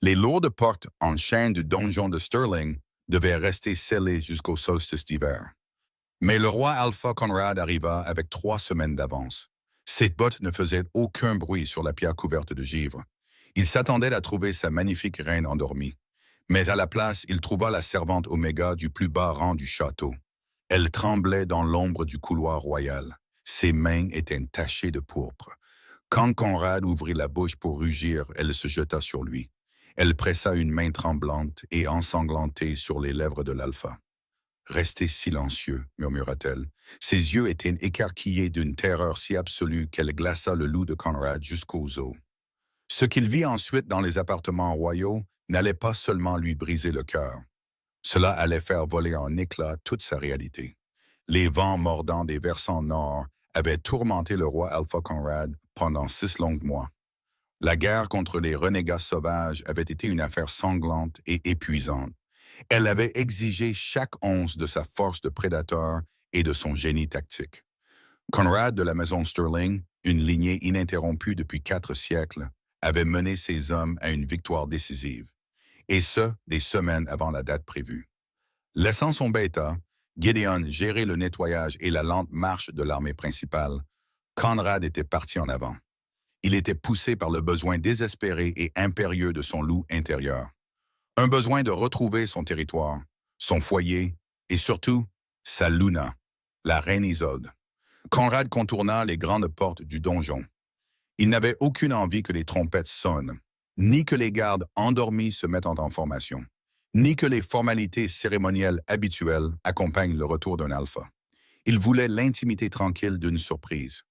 Les lourdes portes en chêne du donjon de Stirling devaient rester scellées jusqu'au solstice d'hiver. Mais le roi Alpha Conrad arriva avec 3 semaines d'avance. Ses bottes ne faisaient aucun bruit sur la pierre couverte de givre. Il s'attendait à trouver sa magnifique reine endormie. Mais à la place, il trouva la servante Oméga du plus bas rang du château. Elle tremblait dans l'ombre du couloir royal. Ses mains étaient tachées de pourpre. Quand Conrad ouvrit la bouche pour rugir, elle se jeta sur lui. Elle pressa une main tremblante et ensanglantée sur les lèvres de l'alpha. « Restez silencieux, murmura-t-elle. Ses yeux étaient écarquillés d'une terreur si absolue qu'elle glaça le loup de Conrad jusqu'aux os. Ce qu'il vit ensuite dans les appartements royaux n'allait pas seulement lui briser le cœur. Cela allait faire voler en éclats toute sa réalité. Les vents mordants des versants nord avaient tourmenté le roi Alpha Conrad pendant 6 longs mois. La guerre contre les renégats sauvages avait été une affaire sanglante et épuisante. Elle avait exigé chaque once de sa force de prédateur et de son génie tactique. Conrad de la maison Stirling, une lignée ininterrompue depuis 4 siècles, avait mené ses hommes à une victoire décisive, et ce, des semaines avant la date prévue. Laissant son bêta, Gideon gérer le nettoyage et la lente marche de l'armée principale, Conrad était parti en avant. Il était poussé par le besoin désespéré et impérieux de son loup intérieur. Un besoin de retrouver son territoire, son foyer et surtout sa Luna, la reine Isolde. Conrad contourna les grandes portes du donjon. Il n'avait aucune envie que les trompettes sonnent, ni que les gardes endormis se mettent en formation, ni que les formalités cérémonielles habituelles accompagnent le retour d'un alpha. Il voulait l'intimité tranquille d'une surprise.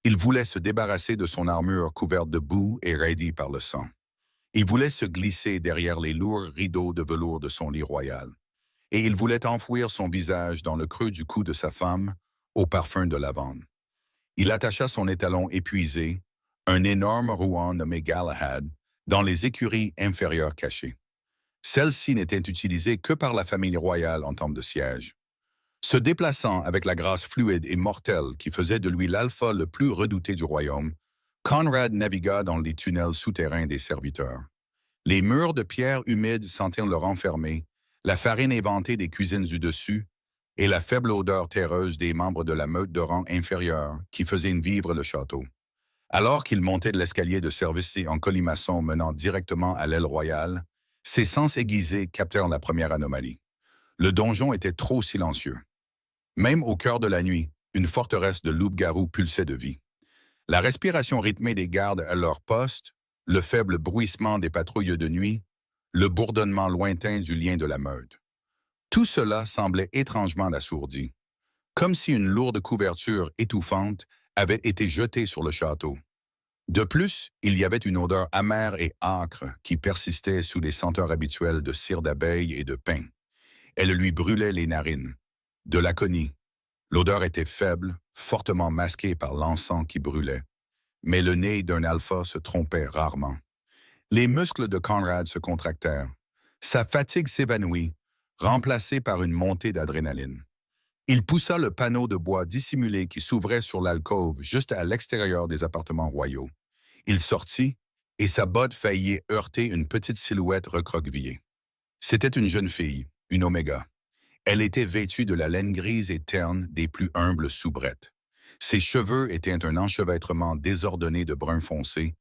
Il voulait se débarrasser de son armure couverte de boue et raidie par le sang. Il voulait se glisser derrière les lourds rideaux de velours de son lit royal. Et il voulait enfouir son visage dans le creux du cou de sa femme, au parfum de lavande. Il attacha son étalon épuisé, un énorme rouan nommé Galahad, dans les écuries inférieures cachées. Celle-ci n'était utilisée que par la famille royale en temps de siège. Se déplaçant avec la grâce fluide et mortelle qui faisait de lui l'alpha le plus redouté du royaume, Conrad navigua dans les tunnels souterrains des serviteurs. Les murs de pierre humides sentaient le renfermer, la farine éventée des cuisines du dessus et la faible odeur terreuse des membres de la meute de rang inférieur qui faisaient vivre le château. Alors qu'il montait de l'escalier de service en colimaçon menant directement à l'aile royale, ses sens aiguisés captèrent la première anomalie. Le donjon était trop silencieux. Même au cœur de la nuit, une forteresse de loups-garous pulsait de vie. La respiration rythmée des gardes à leur poste, le faible bruissement des patrouilles de nuit, le bourdonnement lointain du lien de la meute. Tout cela semblait étrangement assourdi, comme si une lourde couverture étouffante avait été jetée sur le château. De plus, il y avait une odeur amère et âcre qui persistait sous les senteurs habituelles de cire d'abeille et de pin. Elle lui brûlait les narines. De l'aconie. L'odeur était faible, fortement masquée par l'encens qui brûlait. Mais le nez d'un alpha se trompait rarement. Les muscles de Conrad se contractèrent. Sa fatigue s'évanouit, remplacée par une montée d'adrénaline. Il poussa le panneau de bois dissimulé qui s'ouvrait sur l'alcôve juste à l'extérieur des appartements royaux. Il sortit, et sa botte faillit heurter une petite silhouette recroquevillée. C'était une jeune fille, une Oméga. Elle était vêtue de la laine grise et terne des plus humbles soubrettes. Ses cheveux étaient un enchevêtrement désordonné de brun foncé,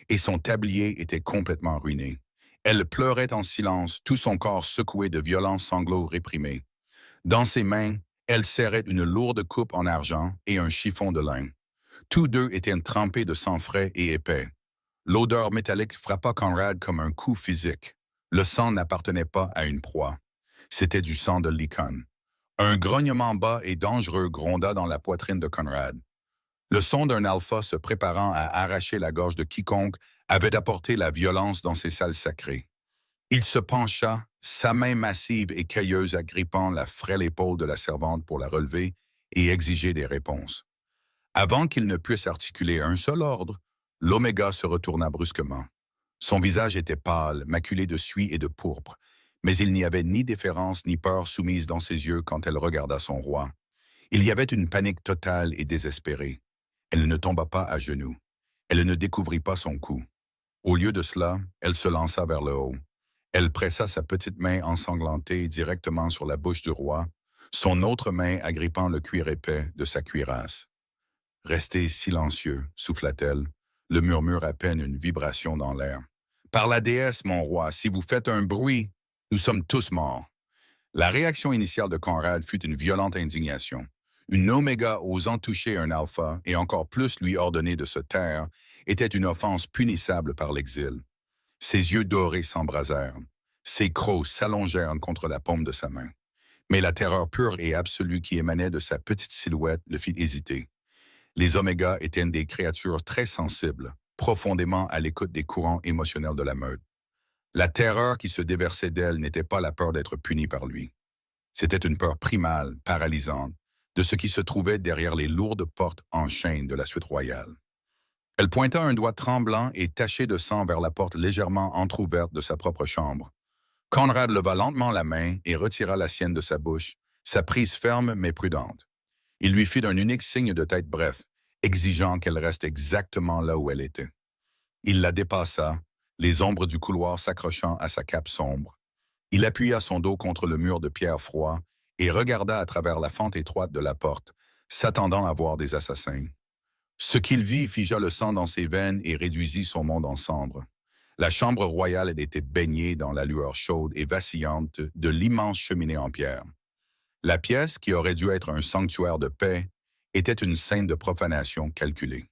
et son tablier était complètement ruiné. Elle pleurait en silence, tout son corps secoué de violents sanglots réprimés. Dans ses mains, elle serrait une lourde coupe en argent et un chiffon de lin. Tous deux étaient trempés de sang frais et épais. L'odeur métallique frappa Conrad comme un coup physique. Le sang n'appartenait pas à une proie. C'était du sang de Lycon. Un grognement bas et dangereux gronda dans la poitrine de Conrad. Le son d'un alpha se préparant à arracher la gorge de quiconque avait apporté la violence dans ces salles sacrées. Il se pencha, sa main massive et cailleuse agrippant la frêle épaule de la servante pour la relever et exiger des réponses. Avant qu'il ne puisse articuler un seul ordre, l'Oméga se retourna brusquement. Son visage était pâle, maculé de suie et de pourpre, mais il n'y avait ni déférence ni peur soumise dans ses yeux quand elle regarda son roi. Il y avait une panique totale et désespérée. Elle ne tomba pas à genoux. Elle ne découvrit pas son cou. Au lieu de cela, elle se lança vers le haut. Elle pressa sa petite main ensanglantée directement sur la bouche du roi, son autre main agrippant le cuir épais de sa cuirasse. Restez silencieux, souffla-t-elle, le murmure à peine une vibration dans l'air. Par la déesse, mon roi, si vous faites un bruit, nous sommes tous morts. La réaction initiale de Conrad fut une violente indignation. Une oméga osant toucher un alpha et encore plus lui ordonner de se taire était une offense punissable par l'exil. Ses yeux dorés s'embrasèrent. Ses crocs s'allongèrent contre la paume de sa main. Mais la terreur pure et absolue qui émanait de sa petite silhouette le fit hésiter. Les Omégas étaient des créatures très sensibles, profondément à l'écoute des courants émotionnels de la meute. La terreur qui se déversait d'elle n'était pas la peur d'être punie par lui. C'était une peur primale, paralysante, de ce qui se trouvait derrière les lourdes portes en chêne de la suite royale. Elle pointa un doigt tremblant et taché de sang vers la porte légèrement entr'ouverte de sa propre chambre. Conrad leva lentement la main et retira la sienne de sa bouche, sa prise ferme mais prudente. Il lui fit un unique signe de tête bref, exigeant qu'elle reste exactement là où elle était. Il la dépassa, les ombres du couloir s'accrochant à sa cape sombre. Il appuya son dos contre le mur de pierre froid et regarda à travers la fente étroite de la porte, s'attendant à voir des assassins. Ce qu'il vit figea le sang dans ses veines et réduisit son monde en cendres. La chambre royale était baignée dans la lueur chaude et vacillante de l'immense cheminée en pierre. La pièce, qui aurait dû être un sanctuaire de paix, était une scène de profanation calculée.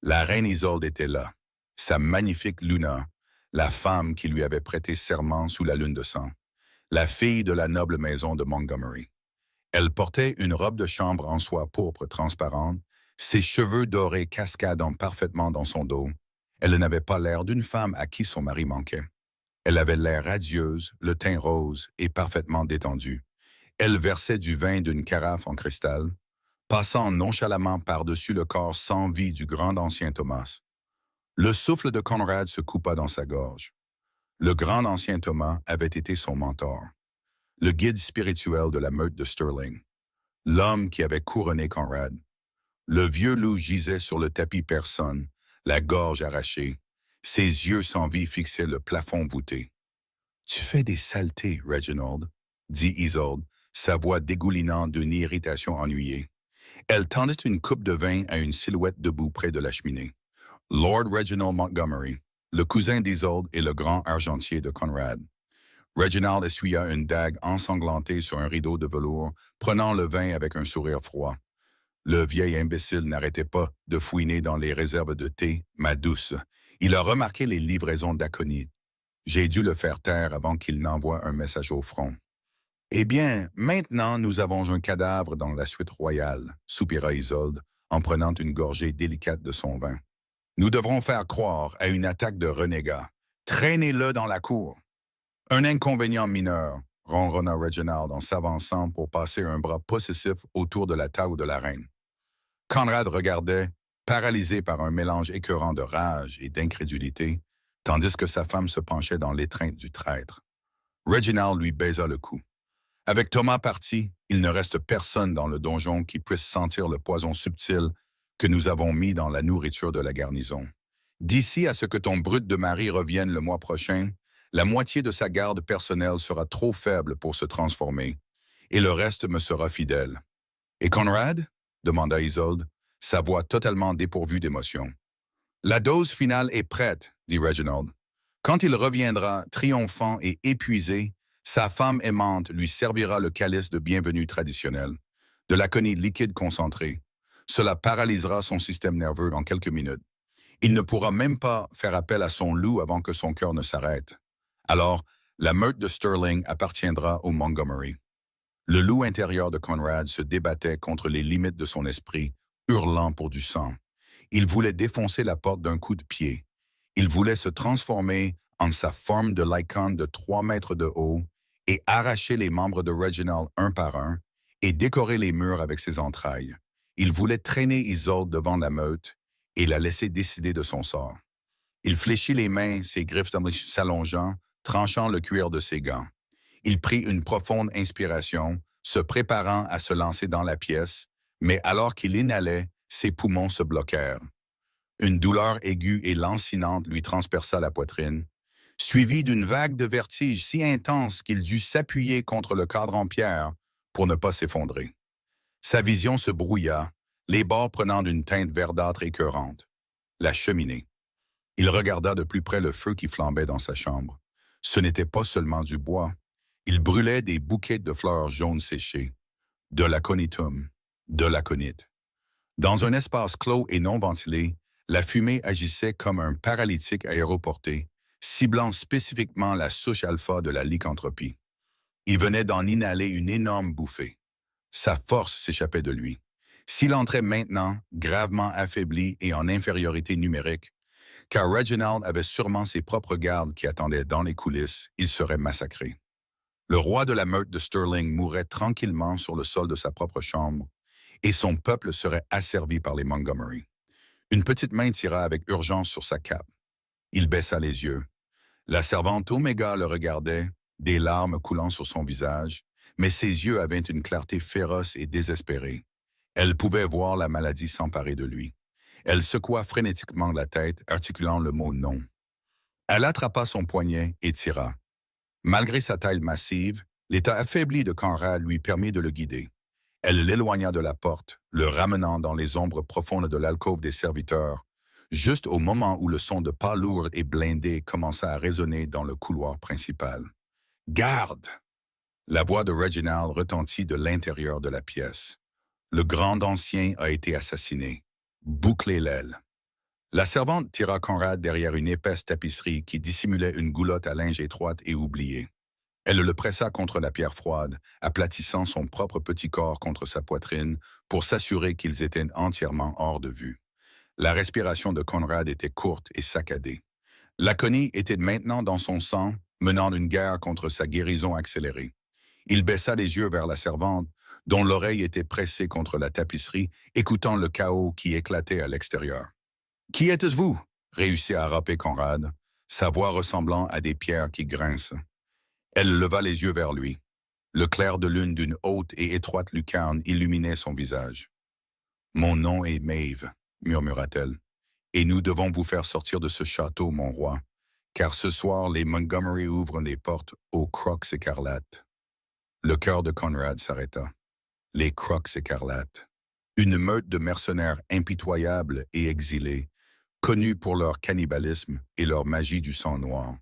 La reine Isolde était là, sa magnifique Luna, la femme qui lui avait prêté serment sous la lune de sang, la fille de la noble maison de Montgomery. Elle portait une robe de chambre en soie pourpre transparente, ses cheveux dorés cascadant parfaitement dans son dos. Elle n'avait pas l'air d'une femme à qui son mari manquait. Elle avait l'air radieuse, le teint rose et parfaitement détendue. Elle versait du vin d'une carafe en cristal, passant nonchalamment par-dessus le corps sans vie du grand ancien Thomas. Le souffle de Conrad se coupa dans sa gorge. Le grand ancien Thomas avait été son mentor, le guide spirituel de la meute de Stirling, l'homme qui avait couronné Conrad. Le vieux loup gisait sur le tapis personne, la gorge arrachée, ses yeux sans vie fixaient le plafond voûté. « Tu fais des saletés, Reginald, » dit Isolde, sa voix dégoulinant d'une irritation ennuyée. Elle tendit une coupe de vin à une silhouette debout près de la cheminée. Lord Reginald Montgomery, le cousin d'Isolde et le grand argentier de Conrad. Reginald essuya une dague ensanglantée sur un rideau de velours, prenant le vin avec un sourire froid. Le vieil imbécile n'arrêtait pas de fouiner dans les réserves de thé, ma douce. Il a remarqué les livraisons d'aconite. J'ai dû le faire taire avant qu'il n'envoie un message au front. Eh bien, maintenant nous avons un cadavre dans la suite royale, soupira Isolde, en prenant une gorgée délicate de son vin. Nous devrons faire croire à une attaque de renégats. Traînez-le dans la cour. Un inconvénient mineur, ronronna Reginald en s'avançant pour passer un bras possessif autour de la table de la reine. Conrad regardait, paralysé par un mélange écœurant de rage et d'incrédulité, tandis que sa femme se penchait dans l'étreinte du traître. Reginald lui baisa le cou. Avec Thomas parti, il ne reste personne dans le donjon qui puisse sentir le poison subtil que nous avons mis dans la nourriture de la garnison. D'ici à ce que ton brute de mari revienne le mois prochain, la moitié de sa garde personnelle sera trop faible pour se transformer, et le reste me sera fidèle. « Et Conrad ?» demanda Isolde, sa voix totalement dépourvue d'émotion. « La dose finale est prête, » dit Reginald. « Quand il reviendra, triomphant et épuisé, sa femme aimante lui servira le calice de bienvenue traditionnel, de l'aconie liquide concentrée. Cela paralysera son système nerveux en quelques minutes. Il ne pourra même pas faire appel à son loup avant que son cœur ne s'arrête. Alors, la meute de Stirling appartiendra au Montgomery. » Le loup intérieur de Conrad se débattait contre les limites de son esprit, hurlant pour du sang. Il voulait défoncer la porte d'un coup de pied. Il voulait se transformer en sa forme de lycon de 3 mètres de haut et arracher les membres de Reginald un par un et décorer les murs avec ses entrailles. Il voulait traîner Isolde devant la meute et la laisser décider de son sort. Il fléchit les mains, ses griffes s'allongeant, tranchant le cuir de ses gants. Il prit une profonde inspiration, se préparant à se lancer dans la pièce, mais alors qu'il inhalait, ses poumons se bloquèrent. Une douleur aiguë et lancinante lui transperça la poitrine, suivie d'une vague de vertige si intense qu'il dut s'appuyer contre le cadre en pierre pour ne pas s'effondrer. Sa vision se brouilla, les bords prenant d'une teinte verdâtre écœurante. La cheminée. Il regarda de plus près le feu qui flambait dans sa chambre. Ce n'était pas seulement du bois. Il brûlait des bouquets de fleurs jaunes séchées, de l'aconitum, de l'aconite. Dans un espace clos et non ventilé, la fumée agissait comme un paralytique aéroporté, ciblant spécifiquement la souche alpha de la lycanthropie. Il venait d'en inhaler une énorme bouffée. Sa force s'échappait de lui. S'il entrait maintenant, gravement affaibli et en infériorité numérique, car Reginald avait sûrement ses propres gardes qui attendaient dans les coulisses, il serait massacré. Le roi de la meute de Stirling mourrait tranquillement sur le sol de sa propre chambre, et son peuple serait asservi par les Montgomery. Une petite main tira avec urgence sur sa cape. Il baissa les yeux. La servante Omega le regardait, des larmes coulant sur son visage, mais ses yeux avaient une clarté féroce et désespérée. Elle pouvait voir la maladie s'emparer de lui. Elle secoua frénétiquement la tête, articulant le mot « non ». Elle attrapa son poignet et tira. Malgré sa taille massive, l'état affaibli de Conrad lui permit de le guider. Elle l'éloigna de la porte, le ramenant dans les ombres profondes de l'alcôve des serviteurs, juste au moment où le son de pas lourds et blindés commença à résonner dans le couloir principal. « Garde !» La voix de Reginald retentit de l'intérieur de la pièce. Le grand ancien a été assassiné. Bouclez l'aile. La servante tira Conrad derrière une épaisse tapisserie qui dissimulait une goulotte à linge étroite et oubliée. Elle le pressa contre la pierre froide, aplatissant son propre petit corps contre sa poitrine pour s'assurer qu'ils étaient entièrement hors de vue. La respiration de Conrad était courte et saccadée. L'aconie était maintenant dans son sang, menant une guerre contre sa guérison accélérée. Il baissa les yeux vers la servante, dont l'oreille était pressée contre la tapisserie, écoutant le chaos qui éclatait à l'extérieur. « Qui êtes-vous » réussit à râper Conrad, sa voix ressemblant à des pierres qui grincent. Elle leva les yeux vers lui. Le clair de lune d'une haute et étroite lucarne illuminait son visage. « Mon nom est Maeve » murmura-t-elle, « et nous devons vous faire sortir de ce château, mon roi, car ce soir les Montgomery ouvrent les portes aux Crocs écarlates. » Le cœur de Conrad s'arrêta. Les Crocs écarlates. Une meute de mercenaires impitoyables et exilés, connus pour leur cannibalisme et leur magie du sang noir.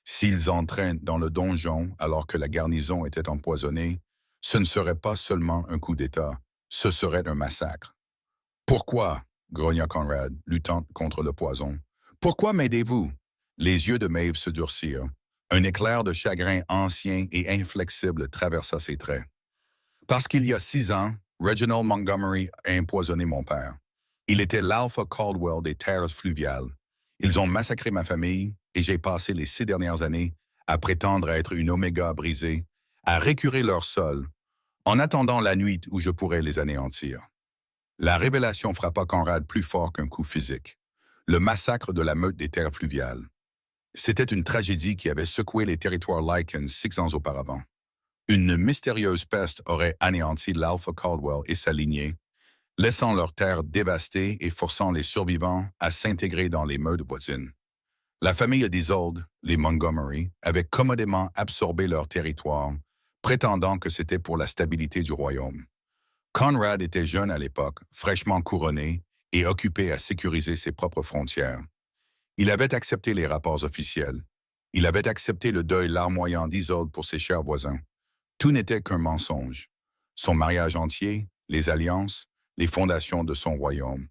S'ils entraient dans le donjon alors que la garnison était empoisonnée, ce ne serait pas seulement un coup d'État, ce serait un massacre. « Pourquoi ?» grogna Conrad, luttant contre le poison. « Pourquoi m'aidez-vous » Les yeux de Maeve se durcirent. Un éclair de chagrin ancien et inflexible traversa ses traits. « Parce qu'il y a 6 ans, Reginald Montgomery a empoisonné mon père. Il était l'Alpha Caldwell des terres fluviales. Ils ont massacré ma famille et j'ai passé les 6 dernières années à prétendre être une Oméga brisée, à récurer leur sol, en attendant la nuit où je pourrais les anéantir. » La révélation frappa Conrad plus fort qu'un coup physique. Le massacre de la meute des terres fluviales. C'était une tragédie qui avait secoué les territoires Lycans 6 ans auparavant. Une mystérieuse peste aurait anéanti l'Alpha Caldwell et sa lignée, laissant leurs terres dévastées et forçant les survivants à s'intégrer dans les meutes voisines. La famille d'Isolde, les Montgomery, avait commodément absorbé leur territoire, prétendant que c'était pour la stabilité du royaume. Conrad était jeune à l'époque, fraîchement couronné et occupé à sécuriser ses propres frontières. Il avait accepté les rapports officiels. Il avait accepté le deuil larmoyant d'Isolde pour ses chers voisins. Tout n'était qu'un mensonge. Son mariage entier, les alliances, les fondations de son royaume.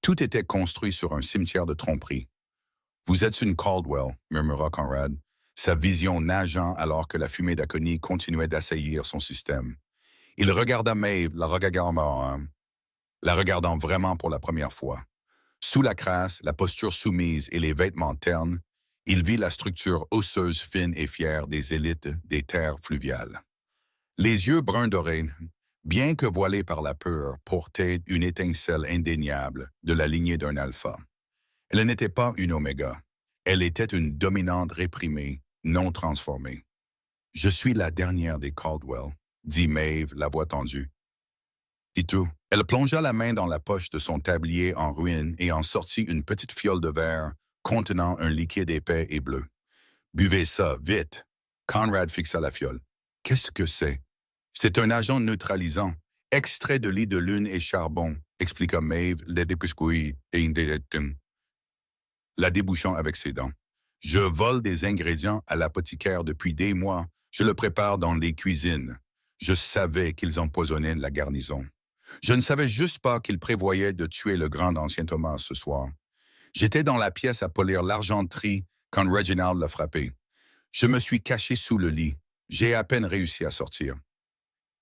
Tout était construit sur un cimetière de tromperie. « Vous êtes une Caldwell » murmura Conrad, sa vision nageant alors que la fumée d'aconie continuait d'assaillir son système. Il regarda Maeve, la regardant vraiment pour la première fois. Sous la crasse, la posture soumise et les vêtements ternes, il vit la structure osseuse fine et fière des élites des terres fluviales. Les yeux bruns dorés, bien que voilés par la peur, portaient une étincelle indéniable de la lignée d'un alpha. Elle n'était pas une oméga. Elle était une dominante réprimée, non transformée. « Je suis la dernière des Caldwell » dit Maeve, la voix tendue. dit tout. Elle plongea la main dans la poche de son tablier en ruine et en sortit une petite fiole de verre contenant un liquide épais et bleu. Buvez ça, vite. Conrad fixa la fiole. Qu'est-ce que c'est? C'est un agent neutralisant, extrait de lit de lune et charbon, expliqua Maeve, la débouchant avec ses dents. Je vole des ingrédients à l'apothicaire depuis des mois. Je le prépare dans les cuisines. Je savais qu'ils empoisonnaient la garnison. Je ne savais juste pas qu'ils prévoyaient de tuer le grand ancien Thomas ce soir. J'étais dans la pièce à polir l'argenterie quand Reginald l'a frappé. Je me suis caché sous le lit. J'ai à peine réussi à sortir.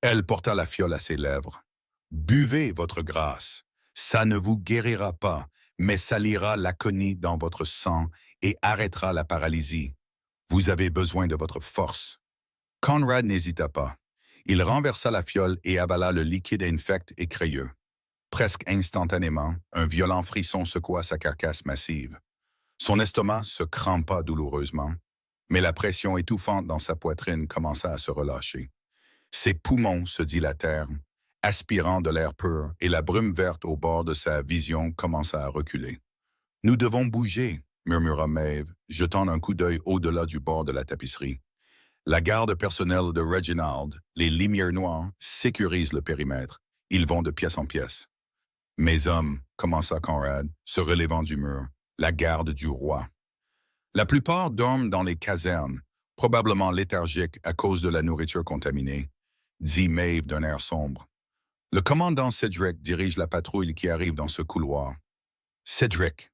Elle porta la fiole à ses lèvres. Buvez, votre grâce. Ça ne vous guérira pas, mais salira l'aconie dans votre sang et arrêtera la paralysie. Vous avez besoin de votre force. Conrad n'hésita pas. Il renversa la fiole et avala le liquide infect et crayeux. Presque instantanément, un violent frisson secoua sa carcasse massive. Son estomac se crampa douloureusement, mais la pression étouffante dans sa poitrine commença à se relâcher. Ses poumons se dilatèrent, aspirant de l'air pur, et la brume verte au bord de sa vision commença à reculer. « Nous devons bouger », murmura Maeve, jetant un coup d'œil au-delà du bord de la tapisserie. La garde personnelle de Reginald, les Limières noires, sécurisent le périmètre. Ils vont de pièce en pièce. « Mes hommes, » commença Conrad, se relevant du mur, « la garde du roi. » La plupart dorment dans les casernes, probablement léthargiques à cause de la nourriture contaminée, dit Maeve d'un air sombre. Le commandant Cedric dirige la patrouille qui arrive dans ce couloir. Cedric.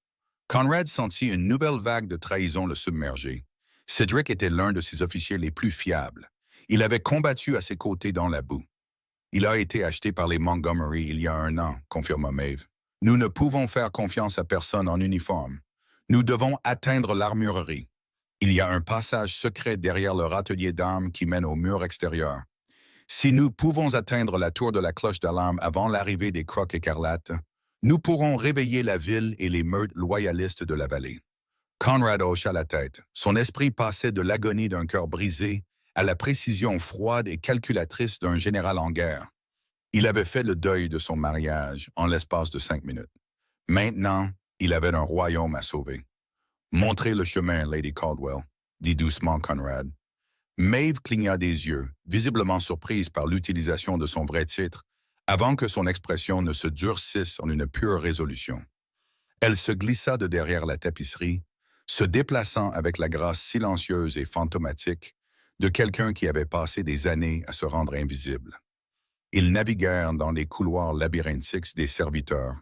Conrad sentit une nouvelle vague de trahison le submerger. Cedric était l'un de ses officiers les plus fiables. Il avait combattu à ses côtés dans la boue. Il a été acheté par les Montgomery il y a 1 an, confirma Maeve. Nous ne pouvons faire confiance à personne en uniforme. Nous devons atteindre l'armurerie. Il y a un passage secret derrière leur atelier d'armes qui mène au mur extérieur. Si nous pouvons atteindre la tour de la cloche d'alarme avant l'arrivée des Crocs écarlates, nous pourrons réveiller la ville et les meutes loyalistes de la vallée. Conrad hocha la tête. Son esprit passait de l'agonie d'un cœur brisé à la précision froide et calculatrice d'un général en guerre. Il avait fait le deuil de son mariage en l'espace de 5 minutes. Maintenant, il avait un royaume à sauver. « Montrez le chemin, Lady Caldwell », dit doucement Conrad. Maeve cligna des yeux, visiblement surprise par l'utilisation de son vrai titre, avant que son expression ne se durcisse en une pure résolution. Elle se glissa de derrière la tapisserie, se déplaçant avec la grâce silencieuse et fantomatique de quelqu'un qui avait passé des années à se rendre invisible. Ils naviguèrent dans les couloirs labyrinthiques des serviteurs,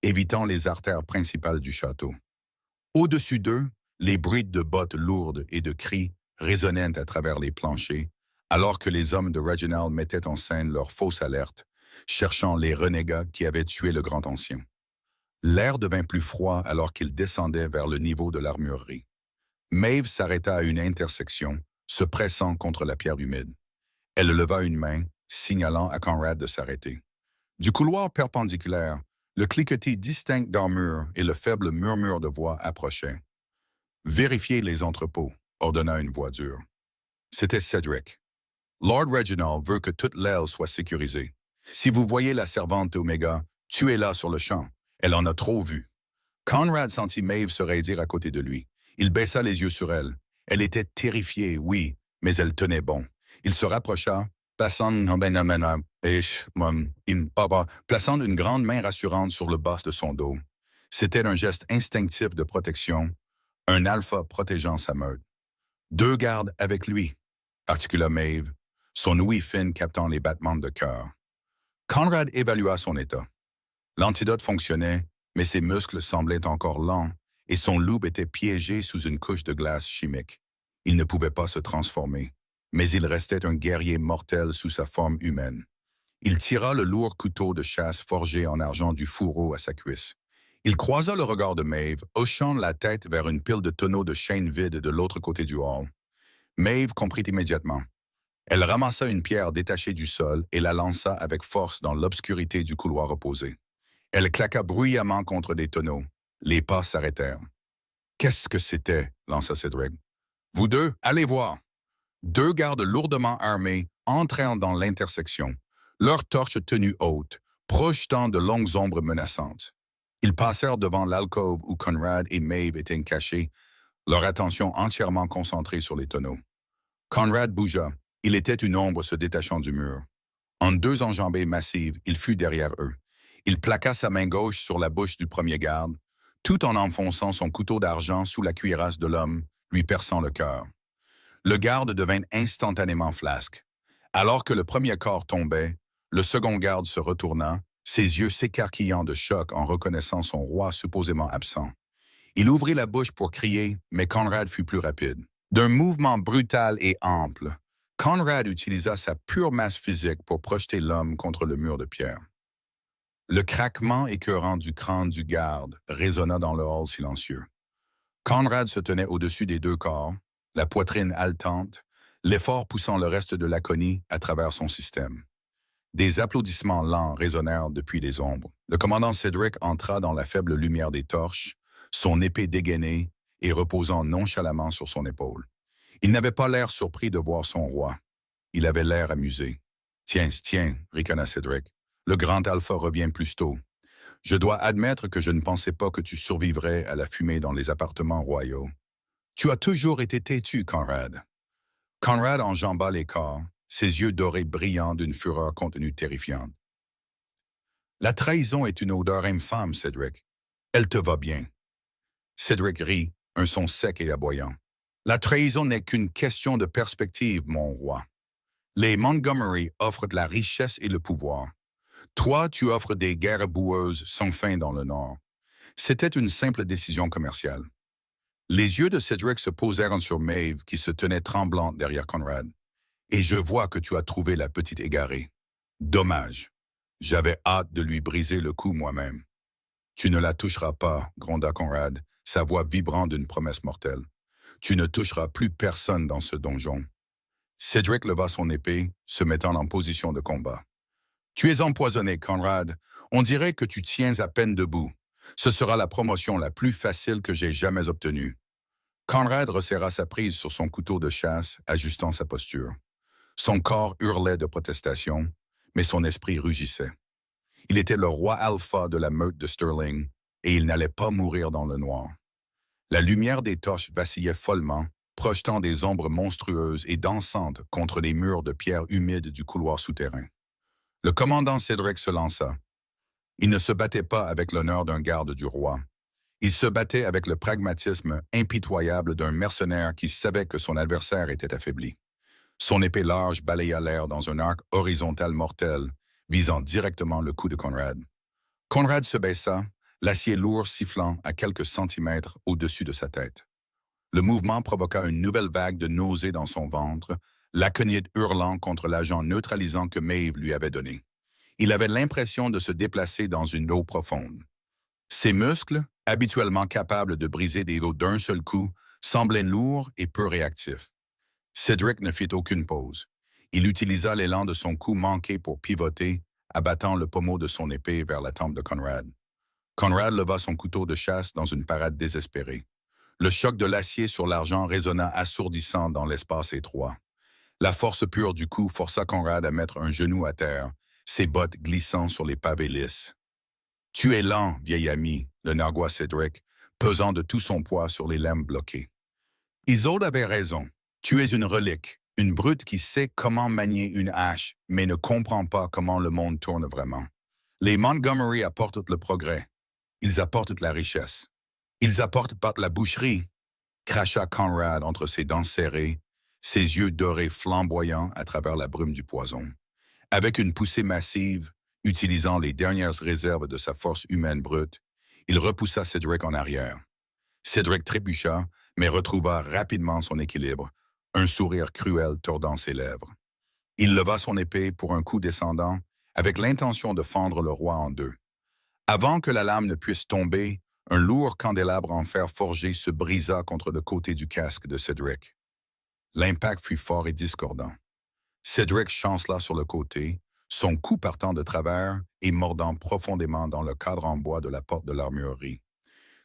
évitant les artères principales du château. Au-dessus d'eux, les bruits de bottes lourdes et de cris résonnaient à travers les planchers, alors que les hommes de Reginald mettaient en scène leur fausse alerte, cherchant les renégats qui avaient tué le grand ancien. L'air devint plus froid alors qu'ils descendaient vers le niveau de l'armurerie. Maeve s'arrêta à une intersection, se pressant contre la pierre humide. Elle leva une main, signalant à Conrad de s'arrêter. Du couloir perpendiculaire, le cliquetis distinct d'armure et le faible murmure de voix approchaient. « Vérifiez les entrepôts », ordonna une voix dure. C'était Cedric. « Lord Reginald veut que toute l'aile soit sécurisée. Si vous voyez la servante Omega, tuez-la sur le champ. Elle en a trop vu. » Conrad sentit Maeve se raidir à côté de lui. Il baissa les yeux sur elle. Elle était terrifiée, oui, mais elle tenait bon. Il se rapprocha, plaçant une grande main rassurante sur le bas de son dos. C'était un geste instinctif de protection, un alpha protégeant sa meute. « 2 gardes avec lui », articula Maeve, son ouïe fine captant les battements de cœur. Conrad évalua son état. L'antidote fonctionnait, mais ses muscles semblaient encore lents et son loup était piégé sous une couche de glace chimique. Il ne pouvait pas se transformer, mais il restait un guerrier mortel sous sa forme humaine. Il tira le lourd couteau de chasse forgé en argent du fourreau à sa cuisse. Il croisa le regard de Maeve, hochant la tête vers une pile de tonneaux de chêne vide de l'autre côté du hall. Maeve comprit immédiatement. Elle ramassa une pierre détachée du sol et la lança avec force dans l'obscurité du couloir opposé. Elle claqua bruyamment contre des tonneaux. Les pas s'arrêtèrent. « Qu'est-ce que c'était » lança Cedric. « Vous deux, allez voir. » 2 gardes lourdement armés entrèrent dans l'intersection, leurs torches tenues hautes, projetant de longues ombres menaçantes. Ils passèrent devant l'alcôve où Conrad et Maeve étaient cachés, leur attention entièrement concentrée sur les tonneaux. Conrad bougea. Il était une ombre se détachant du mur. En deux enjambées massives, il fut derrière eux. Il plaqua sa main gauche sur la bouche du premier garde, tout en enfonçant son couteau d'argent sous la cuirasse de l'homme, lui perçant le cœur. Le garde devint instantanément flasque. Alors que le premier corps tombait, le second garde se retourna, ses yeux s'écarquillant de choc en reconnaissant son roi supposément absent. Il ouvrit la bouche pour crier, mais Conrad fut plus rapide. D'un mouvement brutal et ample, Conrad utilisa sa pure masse physique pour projeter l'homme contre le mur de pierre. Le craquement écœurant du crâne du garde résonna dans le hall silencieux. Conrad se tenait au-dessus des deux corps, la poitrine haletante, l'effort poussant le reste de l'aconie à travers son système. Des applaudissements lents résonnèrent depuis les ombres. Le commandant Cedric entra dans la faible lumière des torches, son épée dégainée et reposant nonchalamment sur son épaule. Il n'avait pas l'air surpris de voir son roi. Il avait l'air amusé. « Tiens, ricana Cedric. Le grand Alpha revient plus tôt. Je dois admettre que je ne pensais pas que tu survivrais à la fumée dans les appartements royaux. Tu as toujours été têtu, Conrad. » Conrad enjamba les corps, ses yeux dorés brillants d'une fureur contenue terrifiante. « La trahison est une odeur infâme, Cedric. Elle te va bien. » Cedric rit, un son sec et aboyant. « La trahison n'est qu'une question de perspective, mon roi. Les Montgomery offrent de la richesse et le pouvoir. Toi, tu offres des guerres boueuses sans fin dans le Nord. C'était une simple décision commerciale. » Les yeux de Cedric se posèrent sur Maeve qui se tenait tremblante derrière Conrad. « Et je vois que tu as trouvé la petite égarée. Dommage. J'avais hâte de lui briser le cou moi-même. »« Tu ne la toucheras pas, » gronda Conrad, sa voix vibrant d'une promesse mortelle. « Tu ne toucheras plus personne dans ce donjon. » Cedric leva son épée, se mettant en position de combat. « Tu es empoisonné, Conrad. On dirait que tu tiens à peine debout. Ce sera la promotion la plus facile que j'ai jamais obtenue. » Conrad resserra sa prise sur son couteau de chasse, ajustant sa posture. Son corps hurlait de protestation, mais son esprit rugissait. Il était le roi alpha de la meute de Stirling, et il n'allait pas mourir dans le noir. La lumière des torches vacillait follement, projetant des ombres monstrueuses et dansantes contre les murs de pierre humides du couloir souterrain. Le commandant Cedric se lança. Il ne se battait pas avec l'honneur d'un garde du roi. Il se battait avec le pragmatisme impitoyable d'un mercenaire qui savait que son adversaire était affaibli. Son épée large balaya l'air dans un arc horizontal mortel, visant directement le cou de Conrad. Conrad se baissa, l'acier lourd sifflant à quelques centimètres au-dessus de sa tête. Le mouvement provoqua une nouvelle vague de nausée dans son ventre, l'aconite hurlant contre l'agent neutralisant que Maeve lui avait donné. Il avait l'impression de se déplacer dans une eau profonde. Ses muscles, habituellement capables de briser des os d'un seul coup, semblaient lourds et peu réactifs. Cedric ne fit aucune pause. Il utilisa l'élan de son coup manqué pour pivoter, abattant le pommeau de son épée vers la tempe de Conrad. Conrad leva son couteau de chasse dans une parade désespérée. Le choc de l'acier sur l'argent résonna assourdissant dans l'espace étroit. La force pure du coup força Conrad à mettre un genou à terre, ses bottes glissant sur les pavés lisses. « Tu es lent, vieil ami », le nargua Cedric, pesant de tout son poids sur les lames bloquées. Isolde avait raison. Tu es une relique, une brute qui sait comment manier une hache, mais ne comprend pas comment le monde tourne vraiment. Les Montgomery apportent le progrès. Ils apportent la richesse. Ils apportent pas la boucherie, cracha Conrad entre ses dents serrées, ses yeux dorés flamboyants à travers la brume du poison. Avec une poussée massive, utilisant les dernières réserves de sa force humaine brute, il repoussa Cedric en arrière. Cedric trébucha, mais retrouva rapidement son équilibre, un sourire cruel tordant ses lèvres. Il leva son épée pour un coup descendant, avec l'intention de fendre le roi en deux. Avant que la lame ne puisse tomber, un lourd candélabre en fer forgé se brisa contre le côté du casque de Cedric. L'impact fut fort et discordant. Cedric chancela sur le côté, son cou partant de travers et mordant profondément dans le cadre en bois de la porte de l'armurerie.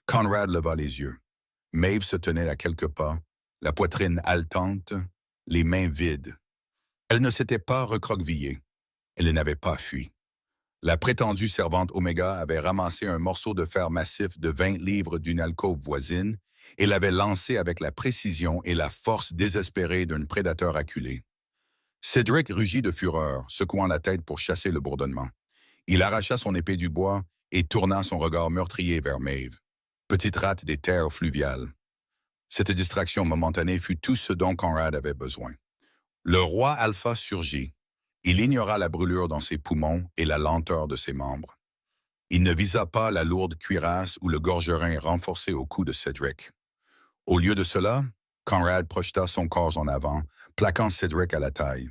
Conrad leva les yeux. Maeve se tenait à quelques pas, la poitrine haletante, les mains vides. Elle ne s'était pas recroquevillée. Elle n'avait pas fui. La prétendue servante Oméga avait ramassé un morceau de fer massif de 20 livres d'une alcôve voisine et l'avait lancé avec la précision et la force désespérée d'un prédateur acculé. Cédric rugit de fureur, secouant la tête pour chasser le bourdonnement. Il arracha son épée du bois et tourna son regard meurtrier vers Maeve, petite rate des terres fluviales. Cette distraction momentanée fut tout ce dont Conrad avait besoin. Le roi Alpha surgit. Il ignora la brûlure dans ses poumons et la lenteur de ses membres. Il ne visa pas la lourde cuirasse ou le gorgerin renforcé au cou de Cédric. Au lieu de cela, Conrad projeta son corps en avant, plaquant Cédric à la taille.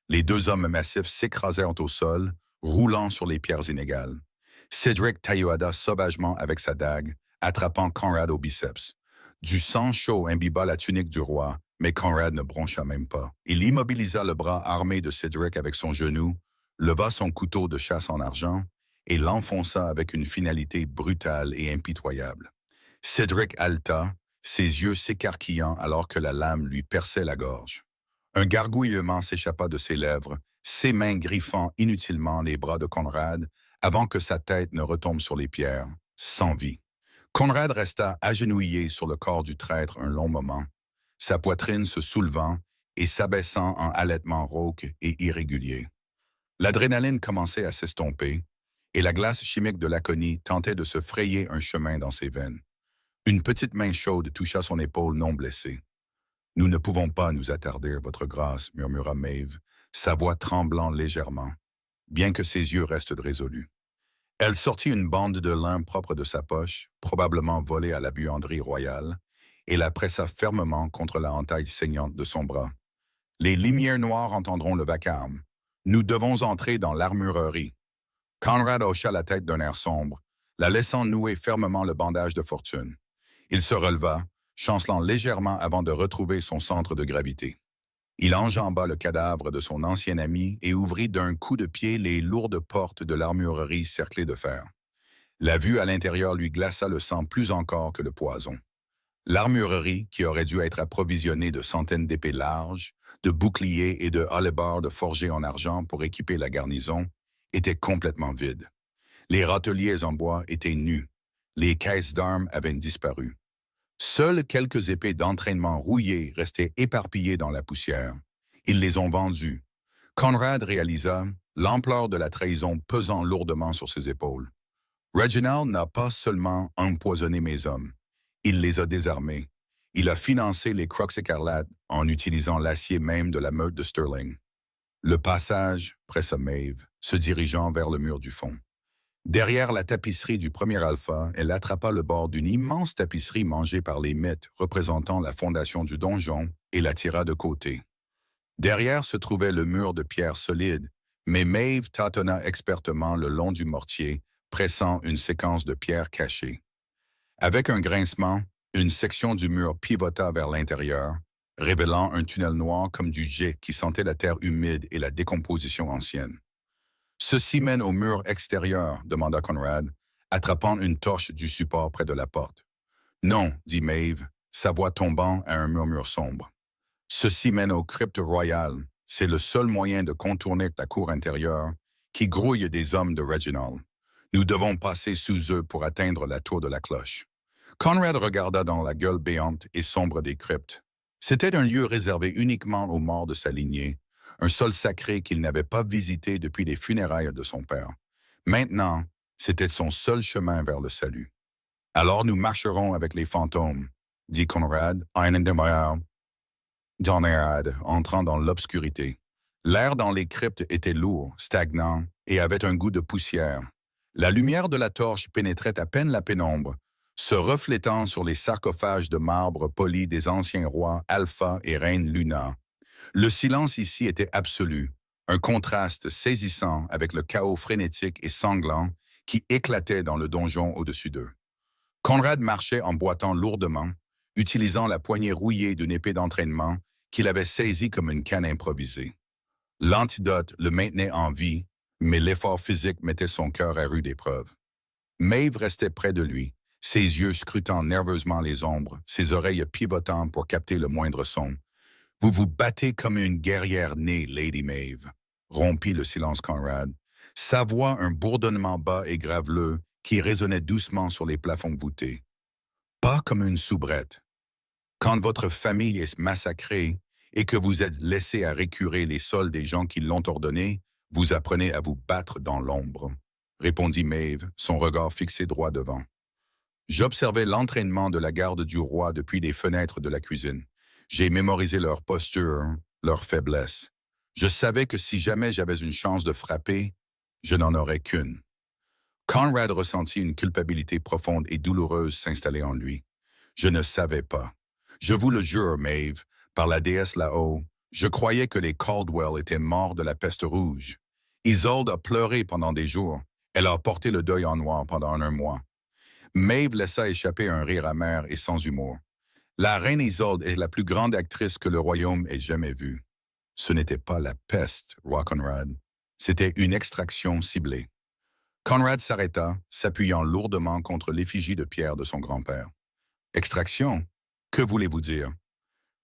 Les deux hommes massifs s'écrasèrent au sol, roulant sur les pierres inégales. Cédric tailloada sauvagement avec sa dague, attrapant Conrad au biceps. Du sang chaud imbiba la tunique du roi, mais Conrad ne broncha même pas. Il immobilisa le bras armé de Cédric avec son genou, leva son couteau de chasse en argent et l'enfonça avec une finalité brutale et impitoyable. Cédric haleta, ses yeux s'écarquillant alors que la lame lui perçait la gorge. Un gargouillement s'échappa de ses lèvres, ses mains griffant inutilement les bras de Conrad avant que sa tête ne retombe sur les pierres, sans vie. Conrad resta agenouillé sur le corps du traître un long moment, sa poitrine se soulevant et s'abaissant en halètement rauque et irrégulier. L'adrénaline commençait à s'estomper et la glace chimique de l'aconie tentait de se frayer un chemin dans ses veines. Une petite main chaude toucha son épaule non blessée. « Nous ne pouvons pas nous attarder, votre grâce, » murmura Maeve, sa voix tremblant légèrement, bien que ses yeux restent résolus. Elle sortit une bande de lin propre de sa poche, probablement volée à la buanderie royale, et la pressa fermement contre la entaille saignante de son bras. « Les lumières noires entendront le vacarme. Nous devons entrer dans l'armurerie. » Conrad hocha la tête d'un air sombre, la laissant nouer fermement le bandage de fortune. Il se releva, chancelant légèrement avant de retrouver son centre de gravité. Il enjamba le cadavre de son ancien ami et ouvrit d'un coup de pied les lourdes portes de l'armurerie cerclée de fer. La vue à l'intérieur lui glaça le sang plus encore que le poison. L'armurerie, qui aurait dû être approvisionnée de centaines d'épées larges, de boucliers et de hallebardes forgées en argent pour équiper la garnison, était complètement vide. Les râteliers en bois étaient nus. Les caisses d'armes avaient disparu. Seules quelques épées d'entraînement rouillées restaient éparpillées dans la poussière. Ils les ont vendues. Conrad réalisa l'ampleur de la trahison pesant lourdement sur ses épaules. Reginald n'a pas seulement empoisonné mes hommes. Il les a désarmés. Il a financé les Crocs écarlates en utilisant l'acier même de la meute de Sterling. Le passage, pressa Maeve, se dirigeant vers le mur du fond. Derrière la tapisserie du premier alpha, elle attrapa le bord d'une immense tapisserie mangée par les mythes représentant la fondation du donjon et la tira de côté. Derrière se trouvait le mur de pierre solide, mais Maeve tâtonna expertement le long du mortier, pressant une séquence de pierres cachées. Avec un grincement, une section du mur pivota vers l'intérieur, révélant un tunnel noir comme du jet qui sentait la terre humide et la décomposition ancienne. « Ceci mène au mur extérieur » demanda Conrad, attrapant une torche du support près de la porte. « Non » dit Maeve, sa voix tombant à un murmure sombre. « Ceci mène au crypte royal. C'est le seul moyen de contourner la cour intérieure qui grouille des hommes de Reginald. Nous devons passer sous eux pour atteindre la tour de la cloche. » Conrad regarda dans la gueule béante et sombre des cryptes. C'était un lieu réservé uniquement aux morts de sa lignée, un sol sacré qu'il n'avait pas visité depuis les funérailles de son père. Maintenant, c'était son seul chemin vers le salut. « Alors nous marcherons avec les fantômes », dit Conrad, entrant dans l'obscurité. L'air dans les cryptes était lourd, stagnant et avait un goût de poussière. La lumière de la torche pénétrait à peine la pénombre, se reflétant sur les sarcophages de marbre polis des anciens rois Alpha et Reine Luna. Le silence ici était absolu, un contraste saisissant avec le chaos frénétique et sanglant qui éclatait dans le donjon au-dessus d'eux. Conrad marchait en boitant lourdement, utilisant la poignée rouillée d'une épée d'entraînement qu'il avait saisie comme une canne improvisée. L'antidote le maintenait en vie, mais l'effort physique mettait son cœur à rude épreuve. Maeve restait près de lui, ses yeux scrutant nerveusement les ombres, ses oreilles pivotant pour capter le moindre son. « Vous vous battez comme une guerrière née, Lady Maeve », rompit le silence Conrad, Sa voix un bourdonnement bas et graveleux qui résonnait doucement sur les plafonds voûtés. Pas comme une soubrette. Quand votre famille est massacrée et que vous êtes laissé à récurer les sols des gens qui l'ont ordonné, vous apprenez à vous battre dans l'ombre, répondit Maeve, son regard fixé droit devant. J'observais l'entraînement de la garde du roi depuis les fenêtres de la cuisine. J'ai mémorisé leur posture, leur faiblesse. Je savais que si jamais j'avais une chance de frapper, je n'en aurais qu'une. Conrad ressentit une culpabilité profonde et douloureuse s'installer en lui. Je ne savais pas. Je vous le jure, Maeve, par la déesse là-haut, je croyais que les Caldwell étaient morts de la peste rouge. Isolde a pleuré pendant des jours. Elle a porté le deuil en noir pendant un mois. Maeve laissa échapper un rire amer et sans humour. La reine Isolde est la plus grande actrice que le royaume ait jamais vue. Ce n'était pas la peste, roi Conrad. C'était une extraction ciblée. Conrad s'arrêta, s'appuyant lourdement contre l'effigie de pierre de son grand-père. Extraction? Que voulez-vous dire?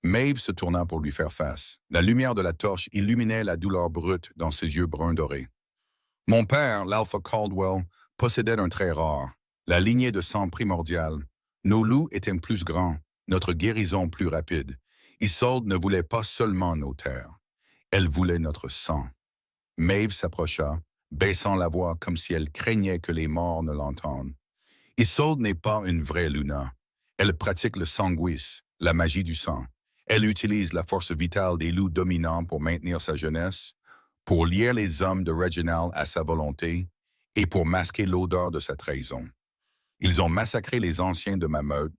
Maeve se tourna pour lui faire face. La lumière de la torche illuminait la douleur brute dans ses yeux bruns dorés. Mon père, l'Alpha Caldwell, possédait un trait rare, la lignée de sang primordiale. Nos loups étaient plus grands, notre guérison plus rapide. Isolde ne voulait pas seulement nos terres. Elle voulait notre sang. Maeve s'approcha, baissant la voix comme si elle craignait que les morts ne l'entendent. Isolde n'est pas une vraie Luna. Elle pratique le sanguis, la magie du sang. Elle utilise la force vitale des loups dominants pour maintenir sa jeunesse, pour lier les hommes de Reginald à sa volonté et pour masquer l'odeur de sa trahison. Ils ont massacré les anciens de ma meute,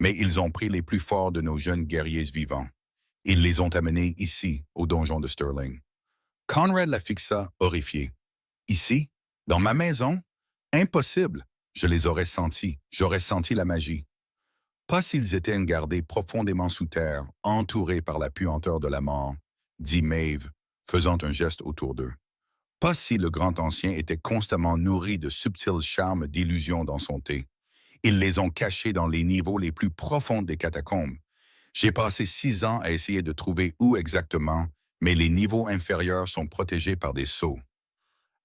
mais ils ont pris les plus forts de nos jeunes guerriers vivants. Ils les ont amenés ici, au donjon de Stirling. Conrad la fixa, horrifié. Ici? Dans ma maison? Impossible! Je les aurais sentis, j'aurais senti la magie. Pas s'ils étaient gardés profondément sous terre, entourés par la puanteur de la mort, dit Maeve, faisant un geste autour d'eux. Pas si le grand ancien était constamment nourri de subtils charmes d'illusion dans son thé. Ils les ont cachés dans les niveaux les plus profonds des catacombes. J'ai passé 6 ans à essayer de trouver où exactement, mais les niveaux inférieurs sont protégés par des sceaux.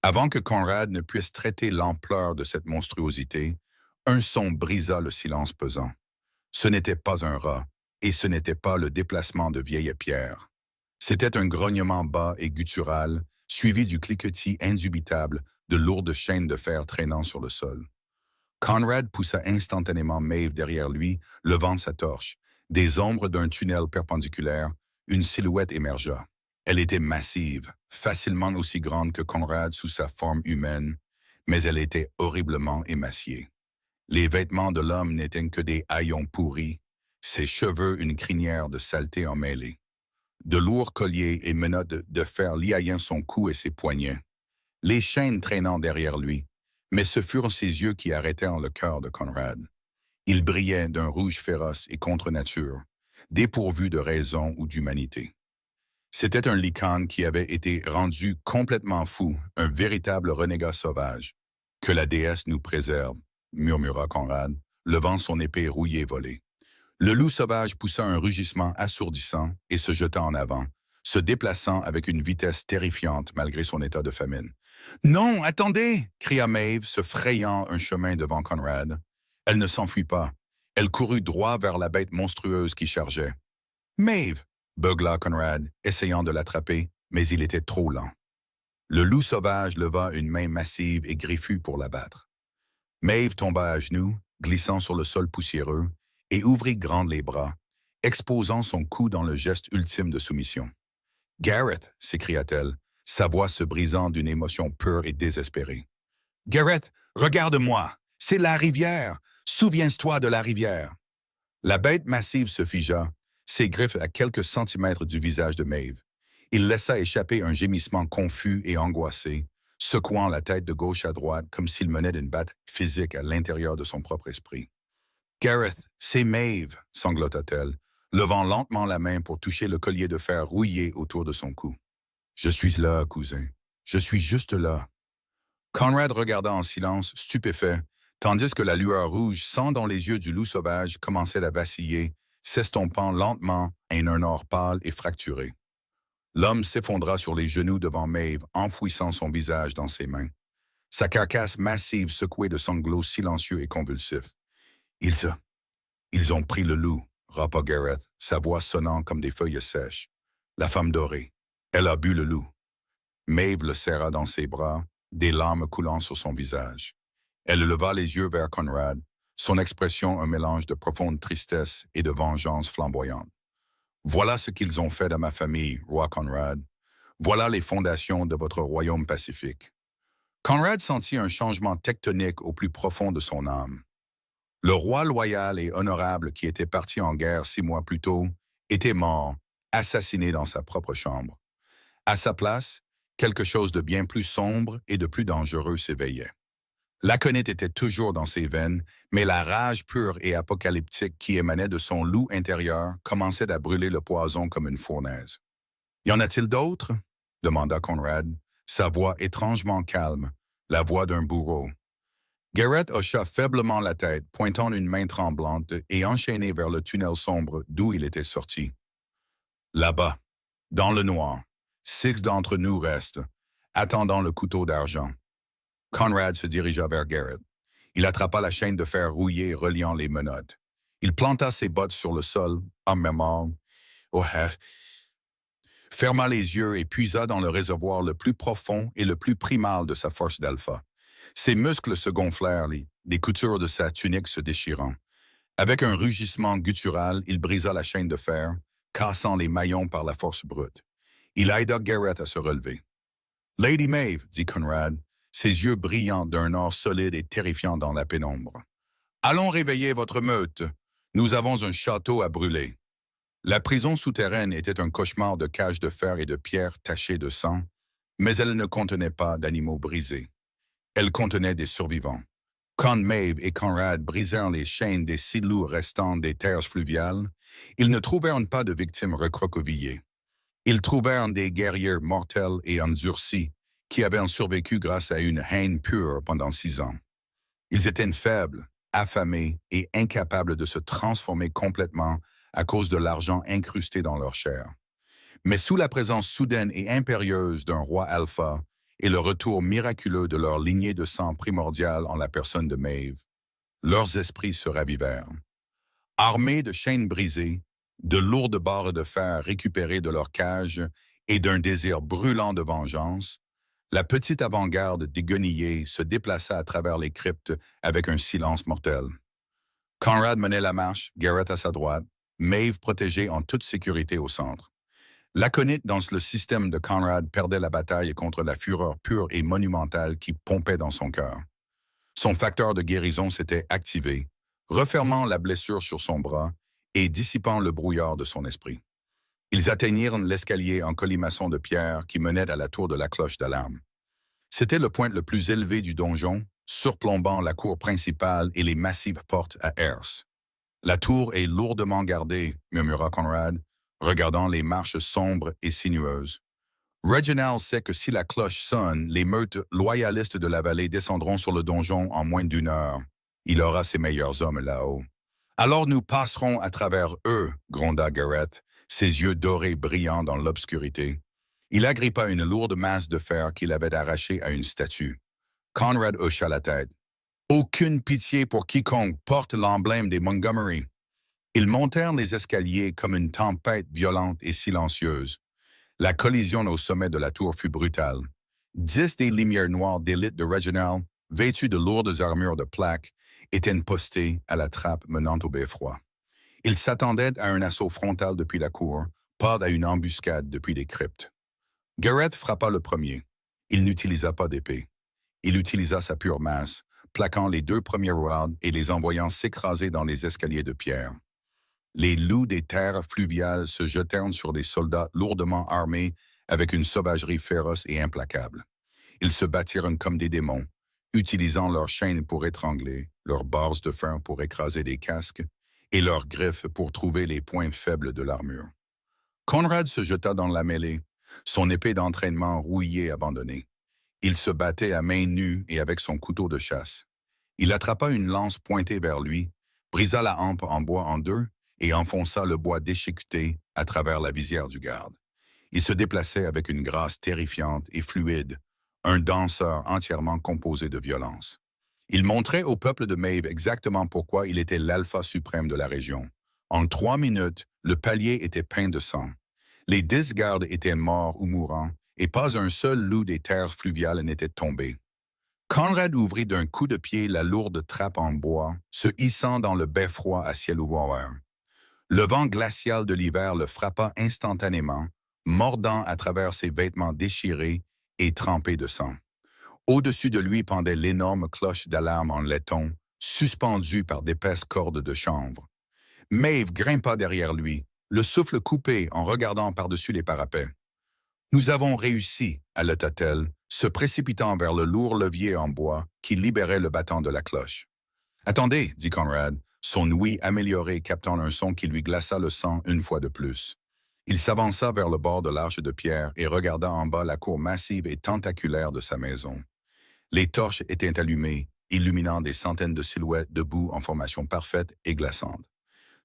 Avant que Conrad ne puisse traiter l'ampleur de cette monstruosité, un son brisa le silence pesant. Ce n'était pas un rat, et ce n'était pas le déplacement de vieilles pierres. C'était un grognement bas et guttural, suivi du cliquetis indubitable de lourdes chaînes de fer traînant sur le sol. Conrad poussa instantanément Maeve derrière lui, levant sa torche. Des ombres d'un tunnel perpendiculaire, une silhouette émergea. Elle était massive, facilement aussi grande que Conrad sous sa forme humaine, mais elle était horriblement émaciée. Les vêtements de l'homme n'étaient que des haillons pourris, ses cheveux une crinière de saleté emmêlée. De lourds colliers et menottes de fer liaillaient son cou et ses poignets. Les chaînes traînant derrière lui, mais ce furent ses yeux qui arrêtèrent le cœur de Conrad. Il brillait d'un rouge féroce et contre nature, dépourvu de raison ou d'humanité. C'était un lycane qui avait été rendu complètement fou, un véritable renégat sauvage. Que la déesse nous préserve, murmura Conrad, levant son épée rouillée volée. Le loup sauvage poussa un rugissement assourdissant et se jeta en avant, se déplaçant avec une vitesse terrifiante malgré son état de famine. « Non, attendez !» cria Maeve, se frayant un chemin devant Conrad. Elle ne s'enfuit pas. Elle courut droit vers la bête monstrueuse qui chargeait. « Maeve !» beugla Conrad, essayant de l'attraper, mais il était trop lent. Le loup sauvage leva une main massive et griffue pour l'abattre. Maeve tomba à genoux, glissant sur le sol poussiéreux, et ouvrit grands les bras, exposant son cou dans le geste ultime de soumission. « Gareth !» s'écria-t-elle, sa voix se brisant d'une émotion pure et désespérée. « Gareth, regarde-moi! C'est la rivière! Souviens-toi de la rivière! » La bête massive se figea, ses griffes à quelques centimètres du visage de Maeve. Il laissa échapper un gémissement confus et angoissé, secouant la tête de gauche à droite comme s'il menait une bataille physique à l'intérieur de son propre esprit. « Gareth, c'est Maeve !» sanglota-t-elle, levant lentement la main pour toucher le collier de fer rouillé autour de son cou. « Je suis là, cousin. Je suis juste là. » Conrad regarda en silence, stupéfait, tandis que la lueur rouge, sang dans les yeux du loup sauvage, commençait à vaciller, s'estompant lentement en un or pâle et fracturé. L'homme s'effondra sur les genoux devant Maeve, enfouissant son visage dans ses mains. Sa carcasse massive secouée de sanglots silencieux et convulsifs. Ils, ils ont pris le loup, rapa Gareth, sa voix sonnant comme des feuilles sèches. La femme dorée. Elle a bu le loup. Maeve le serra dans ses bras, des larmes coulant sur son visage. Elle leva les yeux vers Conrad, son expression un mélange de profonde tristesse et de vengeance flamboyante. Voilà ce qu'ils ont fait de ma famille, roi Conrad. Voilà les fondations de votre royaume pacifique. Conrad sentit un changement tectonique au plus profond de son âme. Le roi loyal et honorable qui était parti en guerre 6 mois plus tôt était mort, assassiné dans sa propre chambre. À sa place, quelque chose de bien plus sombre et de plus dangereux s'éveillait. L'aconite était toujours dans ses veines, mais la rage pure et apocalyptique qui émanait de son loup intérieur commençait à brûler le poison comme une fournaise. « Y en a-t-il d'autres? » demanda Conrad, sa voix étrangement calme, la voix d'un bourreau. Gareth hocha faiblement la tête, pointant une main tremblante et enchaîné vers le tunnel sombre d'où il était sorti. Là-bas, dans le noir, 6 d'entre nous restent, attendant le couteau d'argent. Conrad se dirigea vers Gareth. Il attrapa la chaîne de fer rouillée reliant les menottes. Il planta ses bottes sur le sol, en mémoire, ferma les yeux et puisa dans le réservoir le plus profond et le plus primal de sa force d'alpha. Ses muscles se gonflèrent, les coutures de sa tunique se déchirant. Avec un rugissement guttural, il brisa la chaîne de fer, cassant les maillons par la force brute. Il aida Gareth à se relever. « Lady Maeve, » dit Conrad, ses yeux brillants d'un or solide et terrifiant dans la pénombre. « Allons réveiller votre meute. Nous avons un château à brûler. » La prison souterraine était un cauchemar de cages de fer et de pierres tachées de sang, mais elle ne contenait pas d'animaux brisés. Elle contenait des survivants. Quand Maeve et Conrad brisèrent les chaînes des 6 loups restants des terres fluviales, ils ne trouvèrent pas de victimes recroquevillées. Ils trouvèrent des guerriers mortels et endurcis qui avaient survécu grâce à une haine pure pendant 6 ans. Ils étaient faibles, affamés et incapables de se transformer complètement à cause de l'argent incrusté dans leur chair. Mais sous la présence soudaine et impérieuse d'un roi alpha et le retour miraculeux de leur lignée de sang primordiale en la personne de Maeve, leurs esprits se ravivèrent. Armés de chaînes brisées, de lourdes barres de fer récupérées de leur cage et d'un désir brûlant de vengeance, la petite avant-garde des guenillés se déplaça à travers les cryptes avec un silence mortel. Conrad menait la marche, Gareth à sa droite, Maeve protégée en toute sécurité au centre. L'aconite dans le système de Conrad perdait la bataille contre la fureur pure et monumentale qui pompait dans son cœur. Son facteur de guérison s'était activé, refermant la blessure sur son bras et dissipant le brouillard de son esprit. Ils atteignirent l'escalier en colimaçon de pierre qui menait à la tour de la cloche d'alarme. C'était le point le plus élevé du donjon, surplombant la cour principale et les massives portes à herse. « La tour est lourdement gardée, » murmura Conrad, regardant les marches sombres et sinueuses. « Reginald sait que si la cloche sonne, les meutes loyalistes de la vallée descendront sur le donjon en moins d'1 heure. Il aura ses meilleurs hommes là-haut. »« Alors nous passerons à travers eux, » gronda Gareth, ses yeux dorés brillant dans l'obscurité. Il agrippa une lourde masse de fer qu'il avait arrachée à une statue. Conrad hocha la tête. « Aucune pitié pour quiconque porte l'emblème des Montgomery. » Ils montèrent les escaliers comme une tempête violente et silencieuse. La collision au sommet de la tour fut brutale. 10 des lumières noires d'élite de Reginald, vêtues de lourdes armures de plaques, étaient postées à la trappe menant au beffroi. Ils s'attendaient à un assaut frontal depuis la cour, pas à une embuscade depuis les cryptes. Gareth frappa le premier. Il n'utilisa pas d'épée. Il utilisa sa pure masse, plaquant les 2 premiers rounds et les envoyant s'écraser dans les escaliers de pierre. Les loups des terres fluviales se jetèrent sur des soldats lourdement armés avec une sauvagerie féroce et implacable. Ils se battirent comme des démons, utilisant leurs chaînes pour étrangler, leurs barres de fer pour écraser des casques et leurs griffes pour trouver les points faibles de l'armure. Conrad se jeta dans la mêlée, son épée d'entraînement rouillée abandonnée. Il se battait à main nue et avec son couteau de chasse. Il attrapa une lance pointée vers lui, brisa la hampe en bois en 2 et enfonça le bois déchiqueté à travers la visière du garde. Il se déplaçait avec une grâce terrifiante et fluide, un danseur entièrement composé de violence. Il montrait au peuple de Maeve exactement pourquoi il était l'alpha suprême de la région. En 3 minutes, le palier était peint de sang. Les 10 gardes étaient morts ou mourants, et pas un seul loup des terres fluviales n'était tombé. Conrad ouvrit d'un coup de pied la lourde trappe en bois, se hissant dans le beffroi à ciel ouvert. Le vent glacial de l'hiver le frappa instantanément, mordant à travers ses vêtements déchirés et trempés de sang. Au-dessus de lui pendait l'énorme cloche d'alarme en laiton, suspendue par d'épaisses cordes de chanvre. Maeve grimpa derrière lui, le souffle coupé en regardant par-dessus les parapets. « Nous avons réussi », haleta-t-elle, se précipitant vers le lourd levier en bois qui libérait le battant de la cloche. « Attendez », dit Conrad, son ouïe améliorée captant un son qui lui glaça le sang une fois de plus. Il s'avança vers le bord de l'arche de pierre et regarda en bas la cour massive et tentaculaire de sa maison. Les torches étaient allumées, illuminant des centaines de silhouettes debout en formation parfaite et glaçante.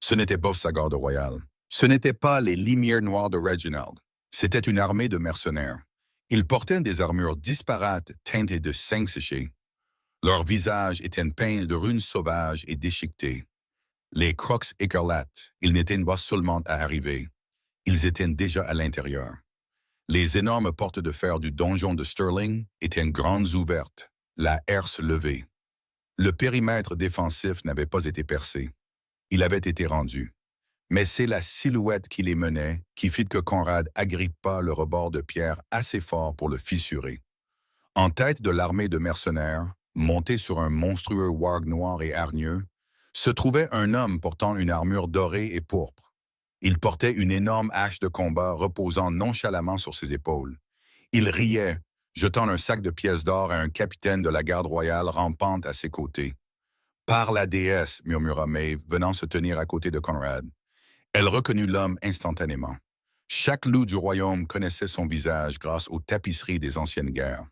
Ce n'était pas sa garde royale. Ce n'étaient pas les limières noires de Reginald. C'était une armée de mercenaires. Ils portaient des armures disparates teintées de sang séché. Leurs visages étaient peints de runes sauvages et déchiquetées. Les crocs écarlates, ils n'étaient pas seulement à arriver. Ils étaient déjà à l'intérieur. Les énormes portes de fer du donjon de Stirling étaient grandes ouvertes, la herse levée. Le périmètre défensif n'avait pas été percé. Il avait été rendu. Mais c'est la silhouette qui les menait qui fit que Conrad agrippa le rebord de pierre assez fort pour le fissurer. En tête de l'armée de mercenaires, monté sur un monstrueux warg noir et hargneux, se trouvait un homme portant une armure dorée et pourpre. Il portait une énorme hache de combat reposant nonchalamment sur ses épaules. Il riait, jetant un sac de pièces d'or à un capitaine de la garde royale rampante à ses côtés. « Par la déesse », murmura Maeve, venant se tenir à côté de Conrad. Elle reconnut l'homme instantanément. Chaque loup du royaume connaissait son visage grâce aux tapisseries des anciennes guerres.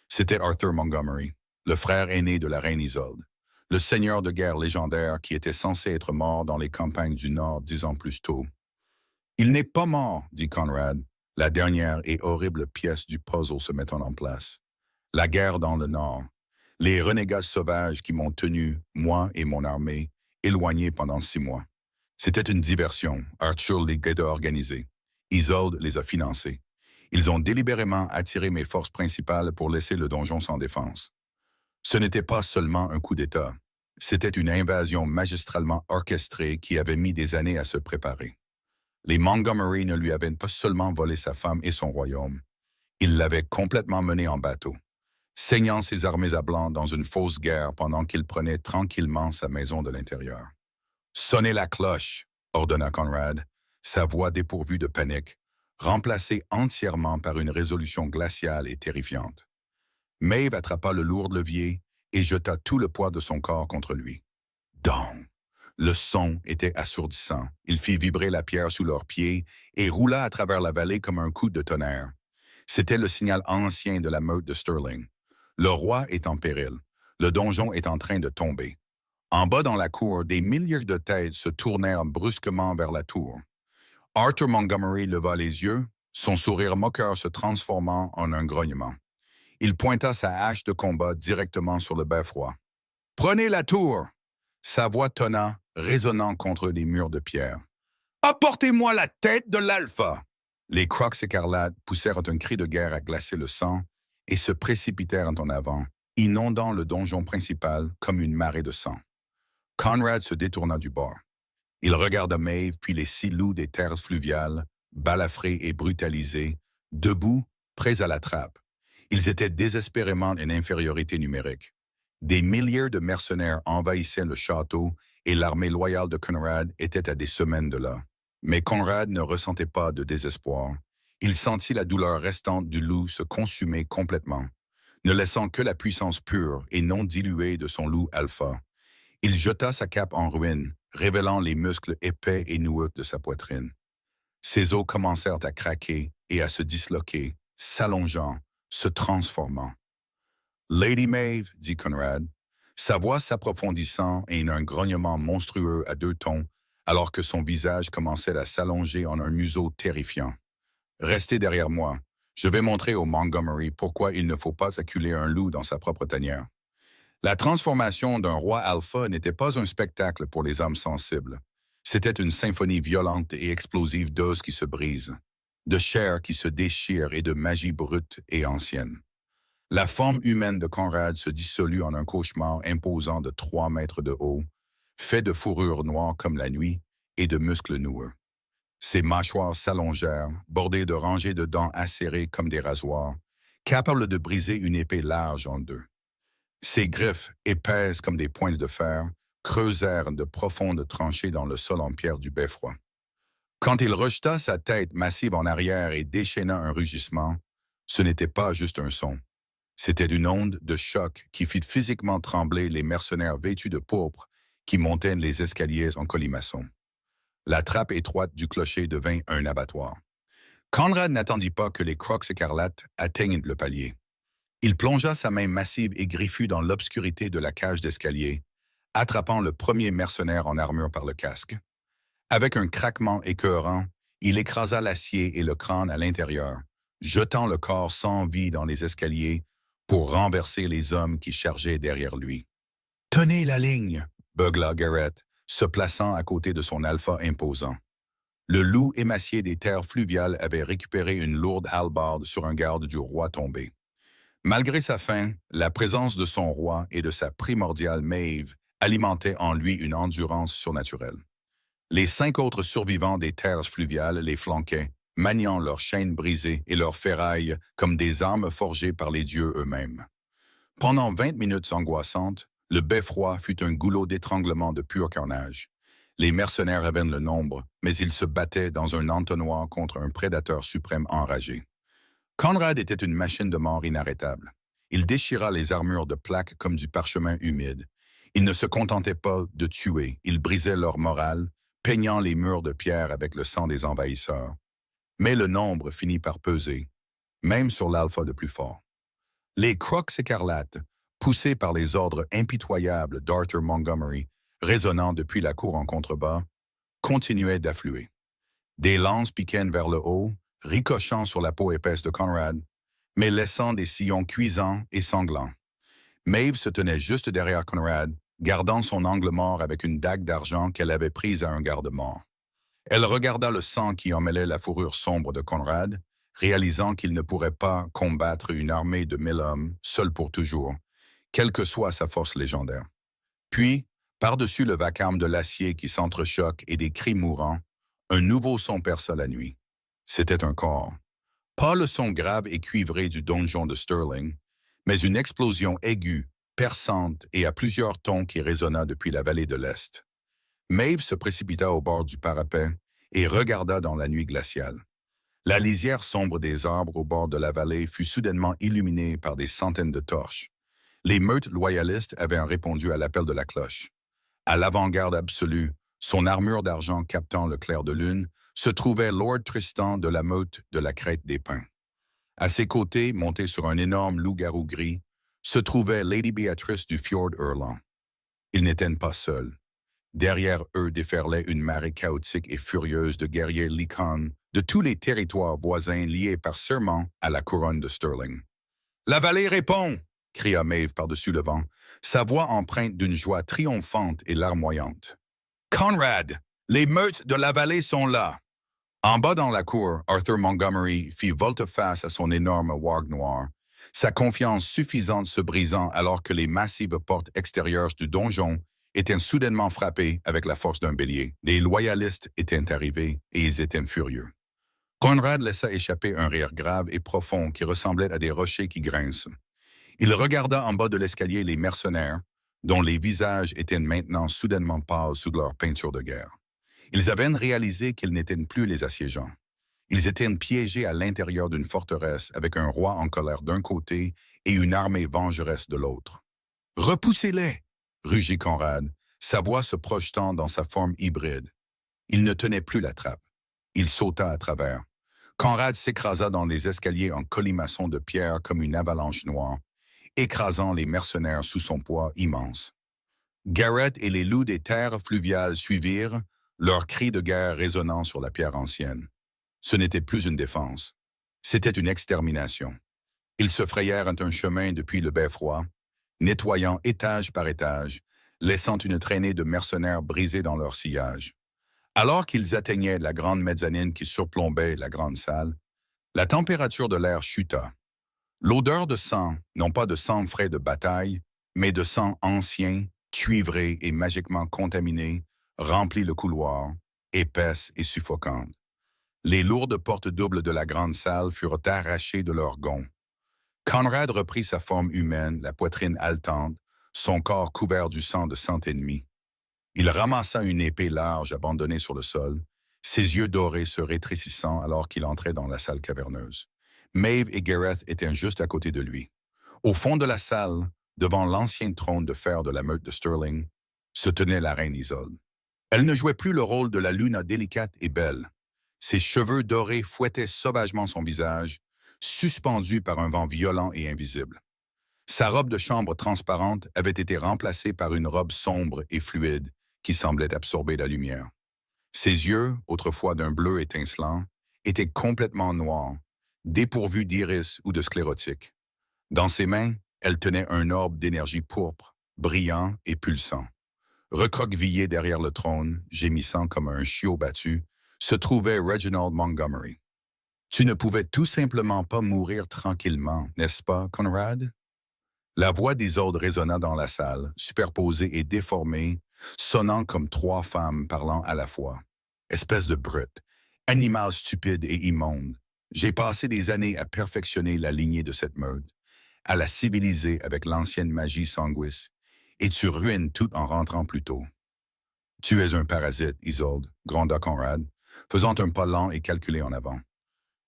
C'était Arthur Montgomery, le frère aîné de la reine Isolde, le seigneur de guerre légendaire qui était censé être mort dans les campagnes du Nord 10 ans plus tôt. « Il n'est pas mort », dit Conrad, la dernière et horrible pièce du puzzle se mettant en place. La guerre dans le Nord. Les renégats sauvages qui m'ont tenu, moi et mon armée, éloignés pendant 6 mois. C'était une diversion. Arthur les a organisés. Isolde les a financés. Ils ont délibérément attiré mes forces principales pour laisser le donjon sans défense. Ce n'était pas seulement un coup d'État. C'était une invasion magistralement orchestrée qui avait mis des années à se préparer. Les Montgomery ne lui avaient pas seulement volé sa femme et son royaume. Ils l'avaient complètement mené en bateau, saignant ses armées à blanc dans une fausse guerre pendant qu'il prenait tranquillement sa maison de l'intérieur. « Sonnez la cloche », ordonna Conrad, sa voix dépourvue de panique, remplacée entièrement par une résolution glaciale et terrifiante. Maeve attrapa le lourd levier et jeta tout le poids de son corps contre lui. Dong! Le son était assourdissant. Il fit vibrer la pierre sous leurs pieds et roula à travers la vallée comme un coup de tonnerre. C'était le signal ancien de la meute de Stirling. Le roi est en péril. Le donjon est en train de tomber. En bas dans la cour, des milliers de têtes se tournèrent brusquement vers la tour. Arthur Montgomery leva les yeux, son sourire moqueur se transformant en un grognement. Il pointa sa hache de combat directement sur le beffroi. « Prenez la tour !» Sa voix tonna, résonnant contre les murs de pierre. « Apportez-moi la tête de l'alpha !» Les crocs écarlates poussèrent un cri de guerre à glacer le sang et se précipitèrent en avant, inondant le donjon principal comme une marée de sang. Conrad se détourna du bord. Il regarda Maeve puis les 6 loups des terres fluviales, balafrés et brutalisés, debout, prêts à la trappe. Ils étaient désespérément en infériorité numérique. Des milliers de mercenaires envahissaient le château et l'armée loyale de Conrad était à des semaines de là. Mais Conrad ne ressentait pas de désespoir. Il sentit la douleur restante du loup se consumer complètement, ne laissant que la puissance pure et non diluée de son loup alpha. Il jeta sa cape en ruine, révélant les muscles épais et noueux de sa poitrine. Ses os commencèrent à craquer et à se disloquer, s'allongeant, se transformant. « Lady Maeve », dit Conrad, sa voix s'approfondissant et un grognement monstrueux à 2 tons, alors que son visage commençait à s'allonger en un museau terrifiant. « Restez derrière moi. Je vais montrer au Montgomery pourquoi il ne faut pas acculer un loup dans sa propre tanière. La transformation d'un roi alpha n'était pas un spectacle pour les âmes sensibles. C'était une symphonie violente et explosive d'os qui se brisent, de chair qui se déchire et de magie brute et ancienne. La forme humaine de Conrad se dissolut en un cauchemar imposant de 3 mètres de haut, fait de fourrure noire comme la nuit et de muscles noueux. Ses mâchoires s'allongèrent, bordées de rangées de dents acérées comme des rasoirs, capables de briser une épée large en deux. Ses griffes, épaisses comme des pointes de fer, creusèrent de profondes tranchées dans le sol en pierre du beffroi. Quand il rejeta sa tête massive en arrière et déchaîna un rugissement, ce n'était pas juste un son. C'était une onde de choc qui fit physiquement trembler les mercenaires vêtus de pourpre qui montaient les escaliers en colimaçon. La trappe étroite du clocher devint un abattoir. Conrad n'attendit pas que les crocs écarlates atteignent le palier. Il plongea sa main massive et griffue dans l'obscurité de la cage d'escalier, attrapant le premier mercenaire en armure par le casque. Avec un craquement écœurant, il écrasa l'acier et le crâne à l'intérieur, jetant le corps sans vie dans les escaliers pour renverser les hommes qui chargeaient derrière lui. « Tenez la ligne !» beugla Garrett, se plaçant à côté de son alpha imposant. Le loup émacié des terres fluviales avait récupéré une lourde hallebarde sur un garde du roi tombé. Malgré sa faim, la présence de son roi et de sa primordiale Maeve alimentait en lui une endurance surnaturelle. Les 5 autres survivants des terres fluviales les flanquaient, maniant leurs chaînes brisées et leurs ferrailles comme des armes forgées par les dieux eux-mêmes. Pendant 20 minutes angoissantes, le beffroi fut un goulot d'étranglement de pur carnage. Les mercenaires avaient le nombre, mais ils se battaient dans un entonnoir contre un prédateur suprême enragé. Conrad était une machine de mort inarrêtable. Il déchira les armures de plaques comme du parchemin humide. Il ne se contentait pas de tuer, il brisait leur morale, peignant les murs de pierre avec le sang des envahisseurs. Mais le nombre finit par peser, même sur l'alpha de plus fort. Les crocs écarlates, poussés par les ordres impitoyables d'Arthur Montgomery, résonnant depuis la cour en contrebas, continuaient d'affluer. Des lances piquaient vers le haut, ricochant sur la peau épaisse de Conrad, mais laissant des sillons cuisants et sanglants. Maeve se tenait juste derrière Conrad, gardant son angle mort avec une dague d'argent qu'elle avait prise à un garde-mort. Elle regarda le sang qui emmêlait la fourrure sombre de Conrad, réalisant qu'il ne pourrait pas combattre une armée de 1000 hommes, seul pour toujours, quelle que soit sa force légendaire. Puis, par-dessus le vacarme de l'acier qui s'entrechoque et des cris mourants, un nouveau son perça la nuit. C'était un corps. Pas le son grave et cuivré du donjon de Stirling, mais une explosion aiguë, perçante et à plusieurs tons qui résonna depuis la vallée de l'Est. Maeve se précipita au bord du parapet et regarda dans la nuit glaciale. La lisière sombre des arbres au bord de la vallée fut soudainement illuminée par des centaines de torches. Les meutes loyalistes avaient répondu à l'appel de la cloche. À l'avant-garde absolue, son armure d'argent captant le clair de lune, se trouvait Lord Tristan de la meute de la Crête des Pins. À ses côtés, monté sur un énorme loup-garou gris, se trouvait Lady Béatrice du Fjord Hurlant. Ils n'étaient pas seuls. Derrière eux déferlait une marée chaotique et furieuse de guerriers Lycanes de tous les territoires voisins liés par serment à la couronne de Stirling. « La vallée répond !» cria Maeve par-dessus le vent, sa voix empreinte d'une joie triomphante et larmoyante. « Conrad, les meutes de la vallée sont là !» En bas dans la cour, Arthur Montgomery fit volte-face à son énorme warg noir, sa confiance suffisante se brisant alors que les massives portes extérieures du donjon étaient soudainement frappées avec la force d'un bélier. Les loyalistes étaient arrivés et ils étaient furieux. Conrad laissa échapper un rire grave et profond qui ressemblait à des rochers qui grincent. Il regarda en bas de l'escalier les mercenaires, dont les visages étaient maintenant soudainement pâles sous leur peinture de guerre. Ils avaient réalisé qu'ils n'étaient plus les assiégeants. Ils étaient piégés à l'intérieur d'une forteresse avec un roi en colère d'un côté et une armée vengeresse de l'autre. « Repoussez-les !» rugit Conrad, sa voix se projetant dans sa forme hybride. Il ne tenait plus la trappe. Il sauta à travers. Conrad s'écrasa dans les escaliers en colimaçon de pierre comme une avalanche noire, écrasant les mercenaires sous son poids immense. Garrett et les loups des terres fluviales suivirent, leurs cris de guerre résonnant sur la pierre ancienne. Ce n'était plus une défense. C'était une extermination. Ils se frayèrent un chemin depuis le beffroi, nettoyant étage par étage, laissant une traînée de mercenaires brisés dans leur sillage. Alors qu'ils atteignaient la grande mezzanine qui surplombait la grande salle, la température de l'air chuta. L'odeur de sang, non pas de sang frais de bataille, mais de sang ancien, cuivré et magiquement contaminé, remplit le couloir, épaisse et suffocante. Les lourdes portes doubles de la grande salle furent arrachées de leurs gonds. Conrad reprit sa forme humaine, la poitrine haletante, son corps couvert du sang de 100 ennemis. Il ramassa une épée large abandonnée sur le sol, ses yeux dorés se rétrécissant alors qu'il entrait dans la salle caverneuse. Maeve et Gareth étaient juste à côté de lui. Au fond de la salle, devant l'ancien trône de fer de la meute de Stirling, se tenait la reine Isolde. Elle ne jouait plus le rôle de la Luna délicate et belle. Ses cheveux dorés fouettaient sauvagement son visage, suspendu par un vent violent et invisible. Sa robe de chambre transparente avait été remplacée par une robe sombre et fluide qui semblait absorber la lumière. Ses yeux, autrefois d'un bleu étincelant, étaient complètement noirs, dépourvus d'iris ou de sclérotique. Dans ses mains, elle tenait un orbe d'énergie pourpre, brillant et pulsant. Recroquevillé derrière le trône, gémissant comme un chiot battu, se trouvait Reginald Montgomery. « Tu ne pouvais tout simplement pas mourir tranquillement, n'est-ce pas, Conrad ?» La voix d'Isolde résonna dans la salle, superposée et déformée, sonnant comme trois femmes parlant à la fois. « Espèce de brute, animal stupide et immonde, j'ai passé des années à perfectionner la lignée de cette meute, à la civiliser avec l'ancienne magie sanguis, et tu ruines tout en rentrant plus tôt. »« Tu es un parasite, Isolde, gronda Conrad, faisant un pas lent et calculé en avant.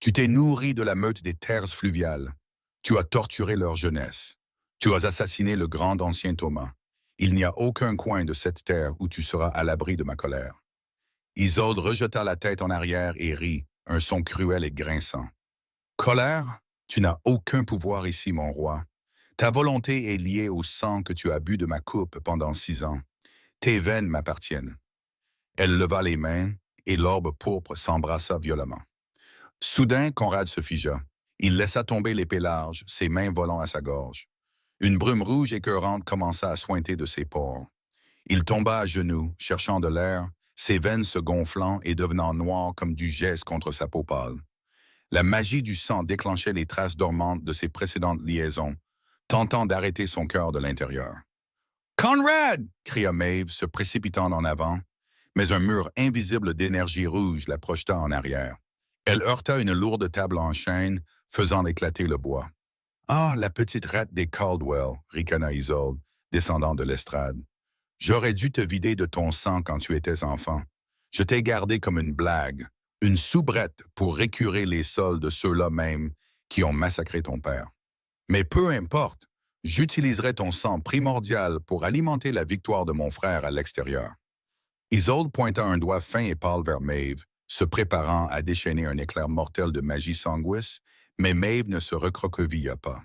Tu t'es nourri de la meute des terres fluviales. Tu as torturé leur jeunesse. Tu as assassiné le grand ancien Thomas. Il n'y a aucun coin de cette terre où tu seras à l'abri de ma colère. » Isolde rejeta la tête en arrière et rit, un son cruel et grinçant. « Colère? Tu n'as aucun pouvoir ici, mon roi. Ta volonté est liée au sang que tu as bu de ma coupe pendant 6 ans. Tes veines m'appartiennent. » Elle leva les mains, et l'orbe pourpre s'embrassa violemment. Soudain, Conrad se figea. Il laissa tomber l'épée large, ses mains volant à sa gorge. Une brume rouge écœurante commença à suinter de ses pores. Il tomba à genoux, cherchant de l'air, ses veines se gonflant et devenant noires comme du geste contre sa peau pâle. La magie du sang déclenchait les traces dormantes de ses précédentes liaisons, tentant d'arrêter son cœur de l'intérieur. « Conrad !» cria Maeve, se précipitant en avant, mais un mur invisible d'énergie rouge la projeta en arrière. Elle heurta une lourde table en chêne, faisant éclater le bois. « Ah, la petite rate des Caldwell !» ricana Isolde, descendant de l'estrade. « J'aurais dû te vider de ton sang quand tu étais enfant. Je t'ai gardé comme une blague, une soubrette pour récurer les sols de ceux-là même qui ont massacré ton père. Mais peu importe, j'utiliserai ton sang primordial pour alimenter la victoire de mon frère à l'extérieur. » Isolde pointa un doigt fin et pâle vers Maeve, se préparant à déchaîner un éclair mortel de magie sanguis, mais Maeve ne se recroquevilla pas.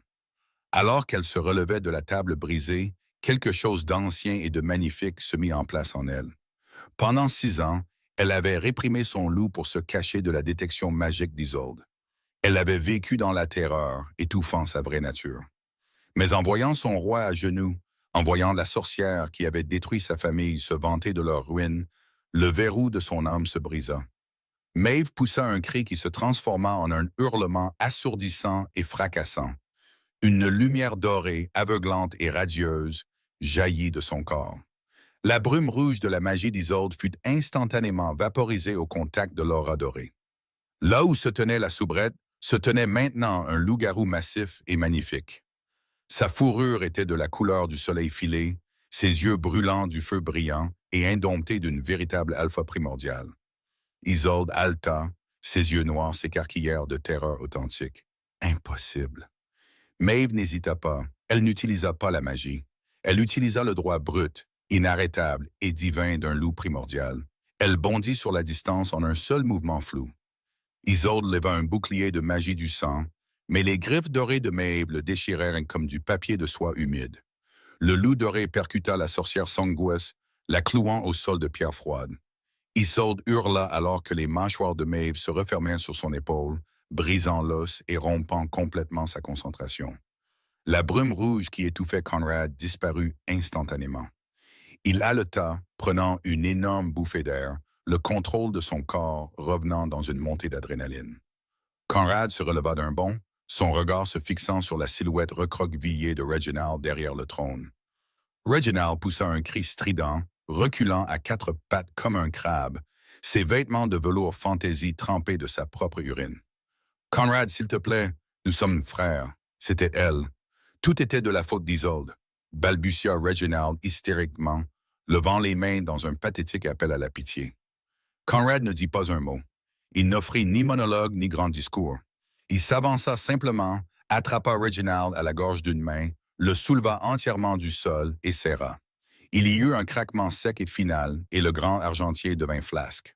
Alors qu'elle se relevait de la table brisée, quelque chose d'ancien et de magnifique se mit en place en elle. Pendant 6 ans, elle avait réprimé son loup pour se cacher de la détection magique d'Isolde. Elle avait vécu dans la terreur, étouffant sa vraie nature. Mais en voyant son roi à genoux, en voyant la sorcière qui avait détruit sa famille se vanter de leur ruine, le verrou de son âme se brisa. Maeve poussa un cri qui se transforma en un hurlement assourdissant et fracassant. Une lumière dorée, aveuglante et radieuse jaillit de son corps. La brume rouge de la magie d'Isolde fut instantanément vaporisée au contact de l'aura dorée. Là où se tenait la soubrette, se tenait maintenant un loup-garou massif et magnifique. Sa fourrure était de la couleur du soleil filé, ses yeux brûlants du feu brillant et indomptés d'une véritable alpha primordiale. Isolde haleta, ses yeux noirs s'écarquillèrent de terreur authentique. Impossible. Maeve n'hésita pas, elle n'utilisa pas la magie. Elle utilisa le droit brut, inarrêtable et divin d'un loup primordial. Elle bondit sur la distance en un seul mouvement flou. Isolde leva un bouclier de magie du sang, mais les griffes dorées de Maeve le déchirèrent comme du papier de soie humide. Le loup doré percuta la sorcière sanguis, la clouant au sol de pierre froide. Isolde hurla alors que les mâchoires de Maeve se refermèrent sur son épaule, brisant l'os et rompant complètement sa concentration. La brume rouge qui étouffait Conrad disparut instantanément. Il haleta, prenant une énorme bouffée d'air, le contrôle de son corps revenant dans une montée d'adrénaline. Conrad se releva d'un bond, son regard se fixant sur la silhouette recroquevillée de Reginald derrière le trône. Reginald poussa un cri strident, reculant à quatre pattes comme un crabe, ses vêtements de velours fantaisie trempés de sa propre urine. Conrad, s'il te plaît, nous sommes frères. C'était elle. Tout était de la faute d'Isolde, balbutia Reginald hystériquement, levant les mains dans un pathétique appel à la pitié. Conrad ne dit pas un mot. Il n'offrit ni monologue ni grand discours. Il s'avança simplement, attrapa Reginald à la gorge d'une main, le souleva entièrement du sol et serra. Il y eut un craquement sec et final, et le grand argentier devint flasque.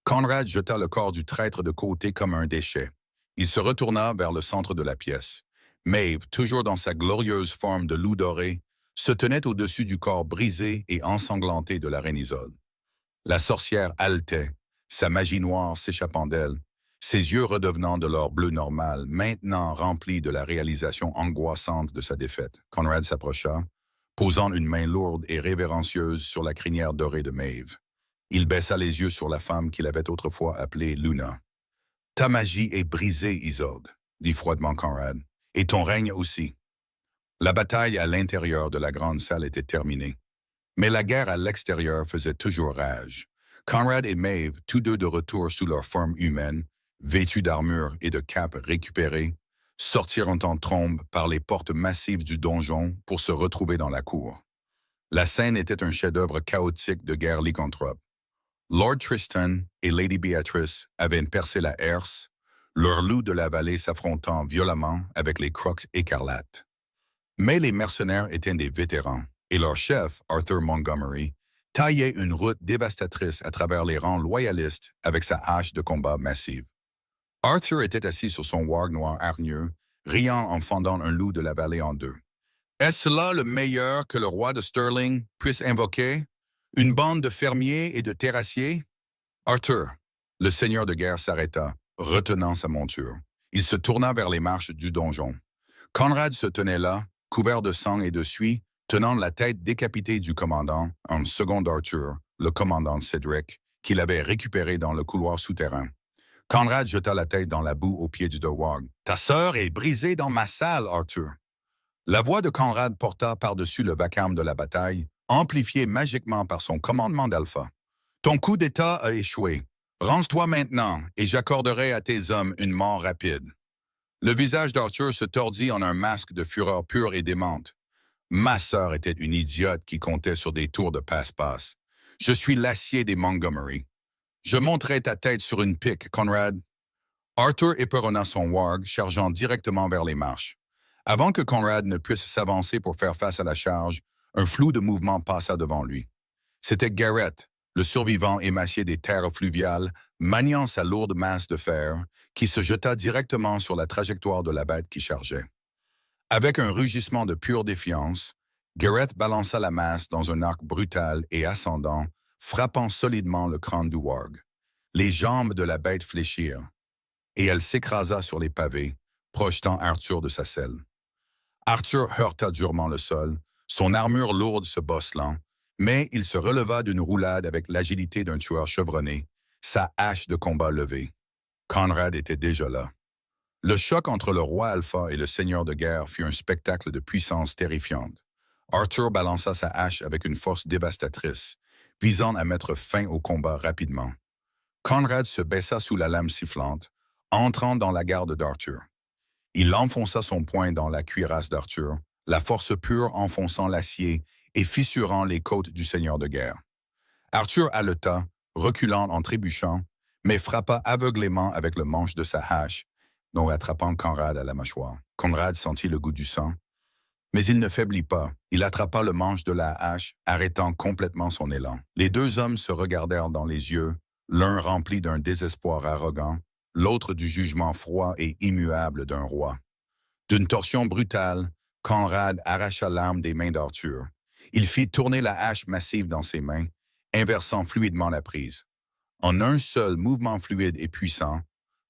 Conrad jeta le corps du traître de côté comme un déchet. Il se retourna vers le centre de la pièce. Maeve, toujours dans sa glorieuse forme de loup doré, se tenait au-dessus du corps brisé et ensanglanté de la reine Isolde. La sorcière haletait, sa magie noire s'échappant d'elle, ses yeux redevenant de leur bleu normal, maintenant remplis de la réalisation angoissante de sa défaite. Conrad s'approcha, posant une main lourde et révérencieuse sur la crinière dorée de Maeve. Il baissa les yeux sur la femme qu'il avait autrefois appelée Luna. « Ta magie est brisée, Isolde, » dit froidement Conrad, « et ton règne aussi. » La bataille à l'intérieur de la grande salle était terminée. Mais la guerre à l'extérieur faisait toujours rage. Conrad et Maeve, tous deux de retour sous leur forme humaine, vêtus d'armure et de capes récupérées, sortirent en trombe par les portes massives du donjon pour se retrouver dans la cour. La scène était un chef-d'œuvre chaotique de guerre lycanthrope. Lord Tristan et Lady Beatrice avaient percé la herse, leurs loups de la vallée s'affrontant violemment avec les crocs écarlates. Mais les mercenaires étaient des vétérans, et leur chef, Arthur Montgomery, taillait une route dévastatrice à travers les rangs loyalistes avec sa hache de combat massive. Arthur était assis sur son warg noir hargneux, riant en fendant un loup de la vallée en deux. Est-ce là le meilleur que le roi de Stirling puisse invoquer? Une bande de fermiers et de terrassiers? Arthur, le seigneur de guerre s'arrêta, retenant sa monture. Il se tourna vers les marches du donjon. Conrad se tenait là, couvert de sang et de suie, tenant la tête décapitée du commandant, en second d'Arthur, le commandant Cédric, qu'il avait récupéré dans le couloir souterrain. Conrad jeta la tête dans la boue au pied du warg. « Ta sœur est brisée dans ma salle, Arthur. » La voix de Conrad porta par-dessus le vacarme de la bataille, amplifié magiquement par son commandement d'Alpha. « Ton coup d'État a échoué. Range-toi maintenant, et j'accorderai à tes hommes une mort rapide. » Le visage d'Arthur se tordit en un masque de fureur pure et démente. « Ma sœur était une idiote qui comptait sur des tours de passe-passe. Je suis l'acier des Montgomery. Je monterai ta tête sur une pique, Conrad. » Arthur éperonna son warg, chargeant directement vers les marches. Avant que Conrad ne puisse s'avancer pour faire face à la charge, un flou de mouvement passa devant lui. C'était Garrett, le survivant émacié des terres fluviales, maniant sa lourde masse de fer, qui se jeta directement sur la trajectoire de la bête qui chargeait. Avec un rugissement de pure défiance, Garrett balança la masse dans un arc brutal et ascendant, frappant solidement le crâne du warg. Les jambes de la bête fléchirent, et elle s'écrasa sur les pavés, projetant Arthur de sa selle. Arthur heurta durement le sol, son armure lourde se bosselant, mais il se releva d'une roulade avec l'agilité d'un tueur chevronné, sa hache de combat levée. Conrad était déjà là. Le choc entre le roi Alpha et le seigneur de guerre fut un spectacle de puissance terrifiante. Arthur balança sa hache avec une force dévastatrice, visant à mettre fin au combat rapidement. Conrad se baissa sous la lame sifflante, entrant dans la garde d'Arthur. Il enfonça son poing dans la cuirasse d'Arthur, la force pure enfonçant l'acier et fissurant les côtes du seigneur de guerre. Arthur haleta, reculant en trébuchant, mais frappa aveuglément avec le manche de sa hache, dont attrapant Conrad à la mâchoire. Conrad sentit le goût du sang, mais il ne faiblit pas. Il attrapa le manche de la hache, arrêtant complètement son élan. Les deux hommes se regardèrent dans les yeux, l'un rempli d'un désespoir arrogant, l'autre du jugement froid et immuable d'un roi. D'une torsion brutale, Conrad arracha l'arme des mains d'Arthur. Il fit tourner la hache massive dans ses mains, inversant fluidement la prise. En un seul mouvement fluide et puissant,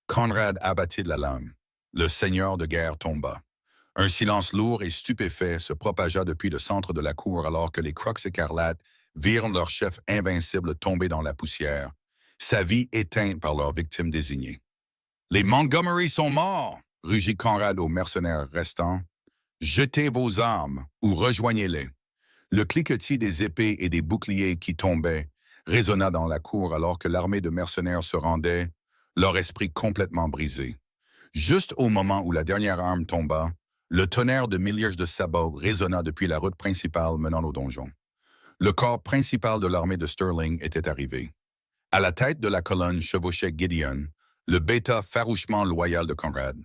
Conrad abattit la lame. Le seigneur de guerre tomba. Un silence lourd et stupéfait se propagea depuis le centre de la cour alors que les Crocs écarlates virent leur chef invincible tomber dans la poussière, sa vie éteinte par leur victime désignée. « Les Montgomery sont morts! » rugit Conrad aux mercenaires restants. « Jetez vos armes ou rejoignez-les. » Le cliquetis des épées et des boucliers qui tombaient résonna dans la cour alors que l'armée de mercenaires se rendait, leur esprit complètement brisé. Juste au moment où la dernière arme tomba, le tonnerre de milliers de sabots résonna depuis la route principale menant au donjon. Le corps principal de l'armée de Stirling était arrivé. À la tête de la colonne chevauchait Gideon, le bêta farouchement loyal de Conrad.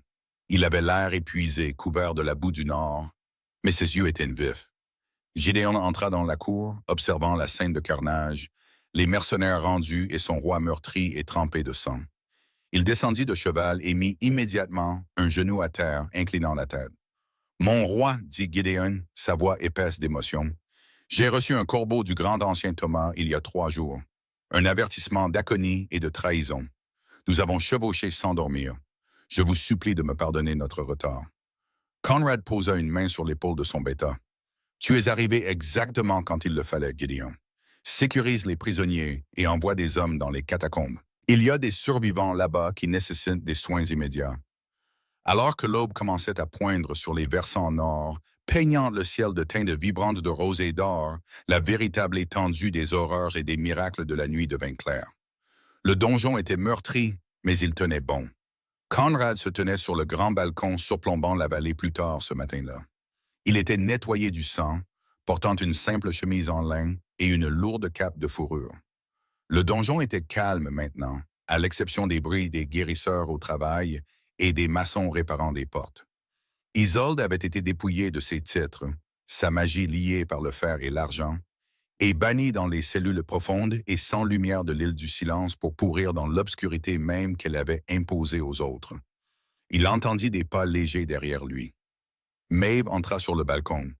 Il avait l'air épuisé, couvert de la boue du nord, mais ses yeux étaient vifs. Gideon entra dans la cour, observant la scène de carnage, les mercenaires rendus et son roi meurtri et trempé de sang. Il descendit de cheval et mit immédiatement un genou à terre, inclinant la tête. « Mon roi, dit Gideon, sa voix épaisse d'émotion, j'ai reçu un corbeau du grand ancien Thomas il y a 3 jours. Un avertissement d'aconie et de trahison. Nous avons chevauché sans dormir. Je vous supplie de me pardonner notre retard. » Conrad posa une main sur l'épaule de son bêta. « Tu es arrivé exactement quand il le fallait, Gideon. Sécurise les prisonniers et envoie des hommes dans les catacombes. Il y a des survivants là-bas qui nécessitent des soins immédiats. » Alors que l'aube commençait à poindre sur les versants nord, peignant le ciel de teintes vibrantes de rose et d'or, la véritable étendue des horreurs et des miracles de la nuit devint claire. Le donjon était meurtri, mais il tenait bon. Conrad se tenait sur le grand balcon surplombant la vallée plus tard ce matin-là. Il était nettoyé du sang, portant une simple chemise en lin et une lourde cape de fourrure. Le donjon était calme maintenant, à l'exception des bruits des guérisseurs au travail et des maçons réparant des portes. Isolde avait été dépouillée de ses titres, sa magie liée par le fer et l'argent, et bannie dans les cellules profondes et sans lumière de l'île du silence pour pourrir dans l'obscurité même qu'elle avait imposée aux autres. Il entendit des pas légers derrière lui. Maeve entra sur le balcon.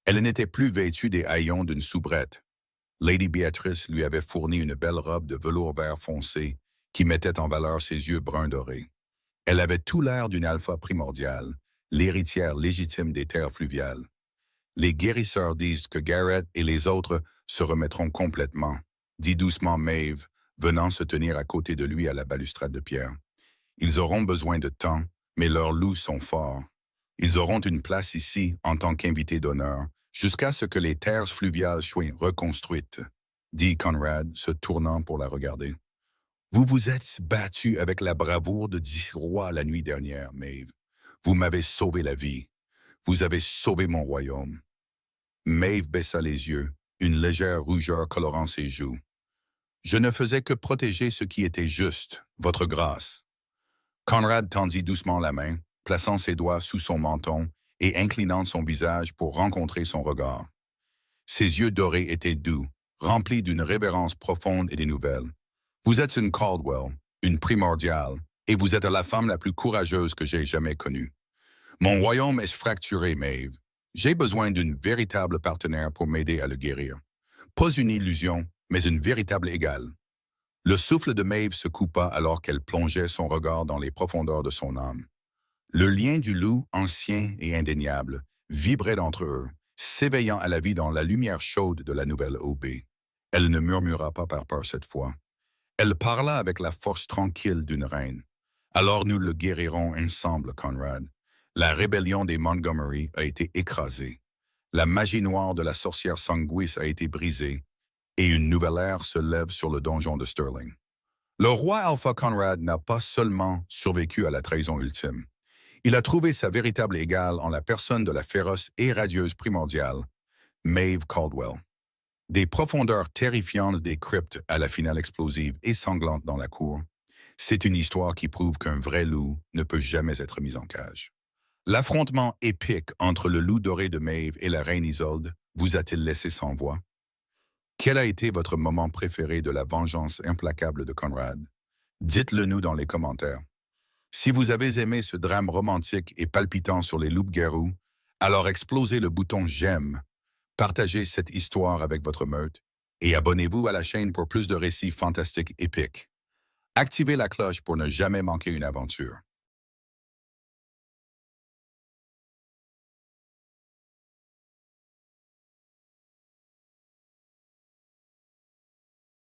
Elle n'était plus vêtue des haillons d'une soubrette. Lady Beatrice lui avait fourni une belle robe de velours vert foncé qui mettait en valeur ses yeux bruns dorés. Elle avait tout l'air d'une alpha primordiale, l'héritière légitime des terres fluviales. Les guérisseurs disent que Garrett et les autres se remettront complètement, dit doucement Maeve, venant se tenir à côté de lui à la balustrade de pierre. Ils auront besoin de temps, mais leurs loups sont forts. Ils auront une place ici en tant qu'invités d'honneur, jusqu'à ce que les terres fluviales soient reconstruites, dit Conrad, se tournant pour la regarder. Vous vous êtes battu avec la bravoure de 10 rois la nuit dernière, Maeve. Vous m'avez sauvé la vie. Vous avez sauvé mon royaume. Maeve baissa les yeux, une légère rougeur colorant ses joues. Je ne faisais que protéger ce qui était juste, votre grâce. Conrad tendit doucement la main, plaçant ses doigts sous son menton et inclinant son visage pour rencontrer son regard. Ses yeux dorés étaient doux, remplis d'une révérence profonde et des nouvelles. Vous êtes une Caldwell, une primordiale, et vous êtes la femme la plus courageuse que j'ai jamais connue. Mon royaume est fracturé, Maeve. J'ai besoin d'une véritable partenaire pour m'aider à le guérir. Pas une illusion, mais une véritable égale. Le souffle de Maeve se coupa alors qu'elle plongeait son regard dans les profondeurs de son âme. Le lien du loup, ancien et indéniable, vibrait entre eux, s'éveillant à la vie dans la lumière chaude de la nouvelle OB. Elle ne murmura pas par peur cette fois. Elle parla avec la force tranquille d'une reine. « Alors nous le guérirons ensemble, Conrad. La rébellion des Montgomery a été écrasée. La magie noire de la sorcière Sanguis a été brisée, et une nouvelle ère se lève sur le donjon de Stirling. » Le roi Alpha Conrad n'a pas seulement survécu à la trahison ultime. Il a trouvé sa véritable égale en la personne de la féroce et radieuse primordiale, Maeve Caldwell. Des profondeurs terrifiantes des cryptes à la finale explosive et sanglante dans la cour, c'est une histoire qui prouve qu'un vrai loup ne peut jamais être mis en cage. L'affrontement épique entre le loup doré de Maeve et la reine Isolde vous a-t-il laissé sans voix? Quel a été votre moment préféré de la vengeance implacable de Conrad? Dites-le nous dans les commentaires. Si vous avez aimé ce drame romantique et palpitant sur les loups-garous, alors explosez le bouton « J'aime ». Partagez cette histoire avec votre meute et abonnez-vous à la chaîne pour plus de récits fantastiques épiques. Activez la cloche pour ne jamais manquer une aventure.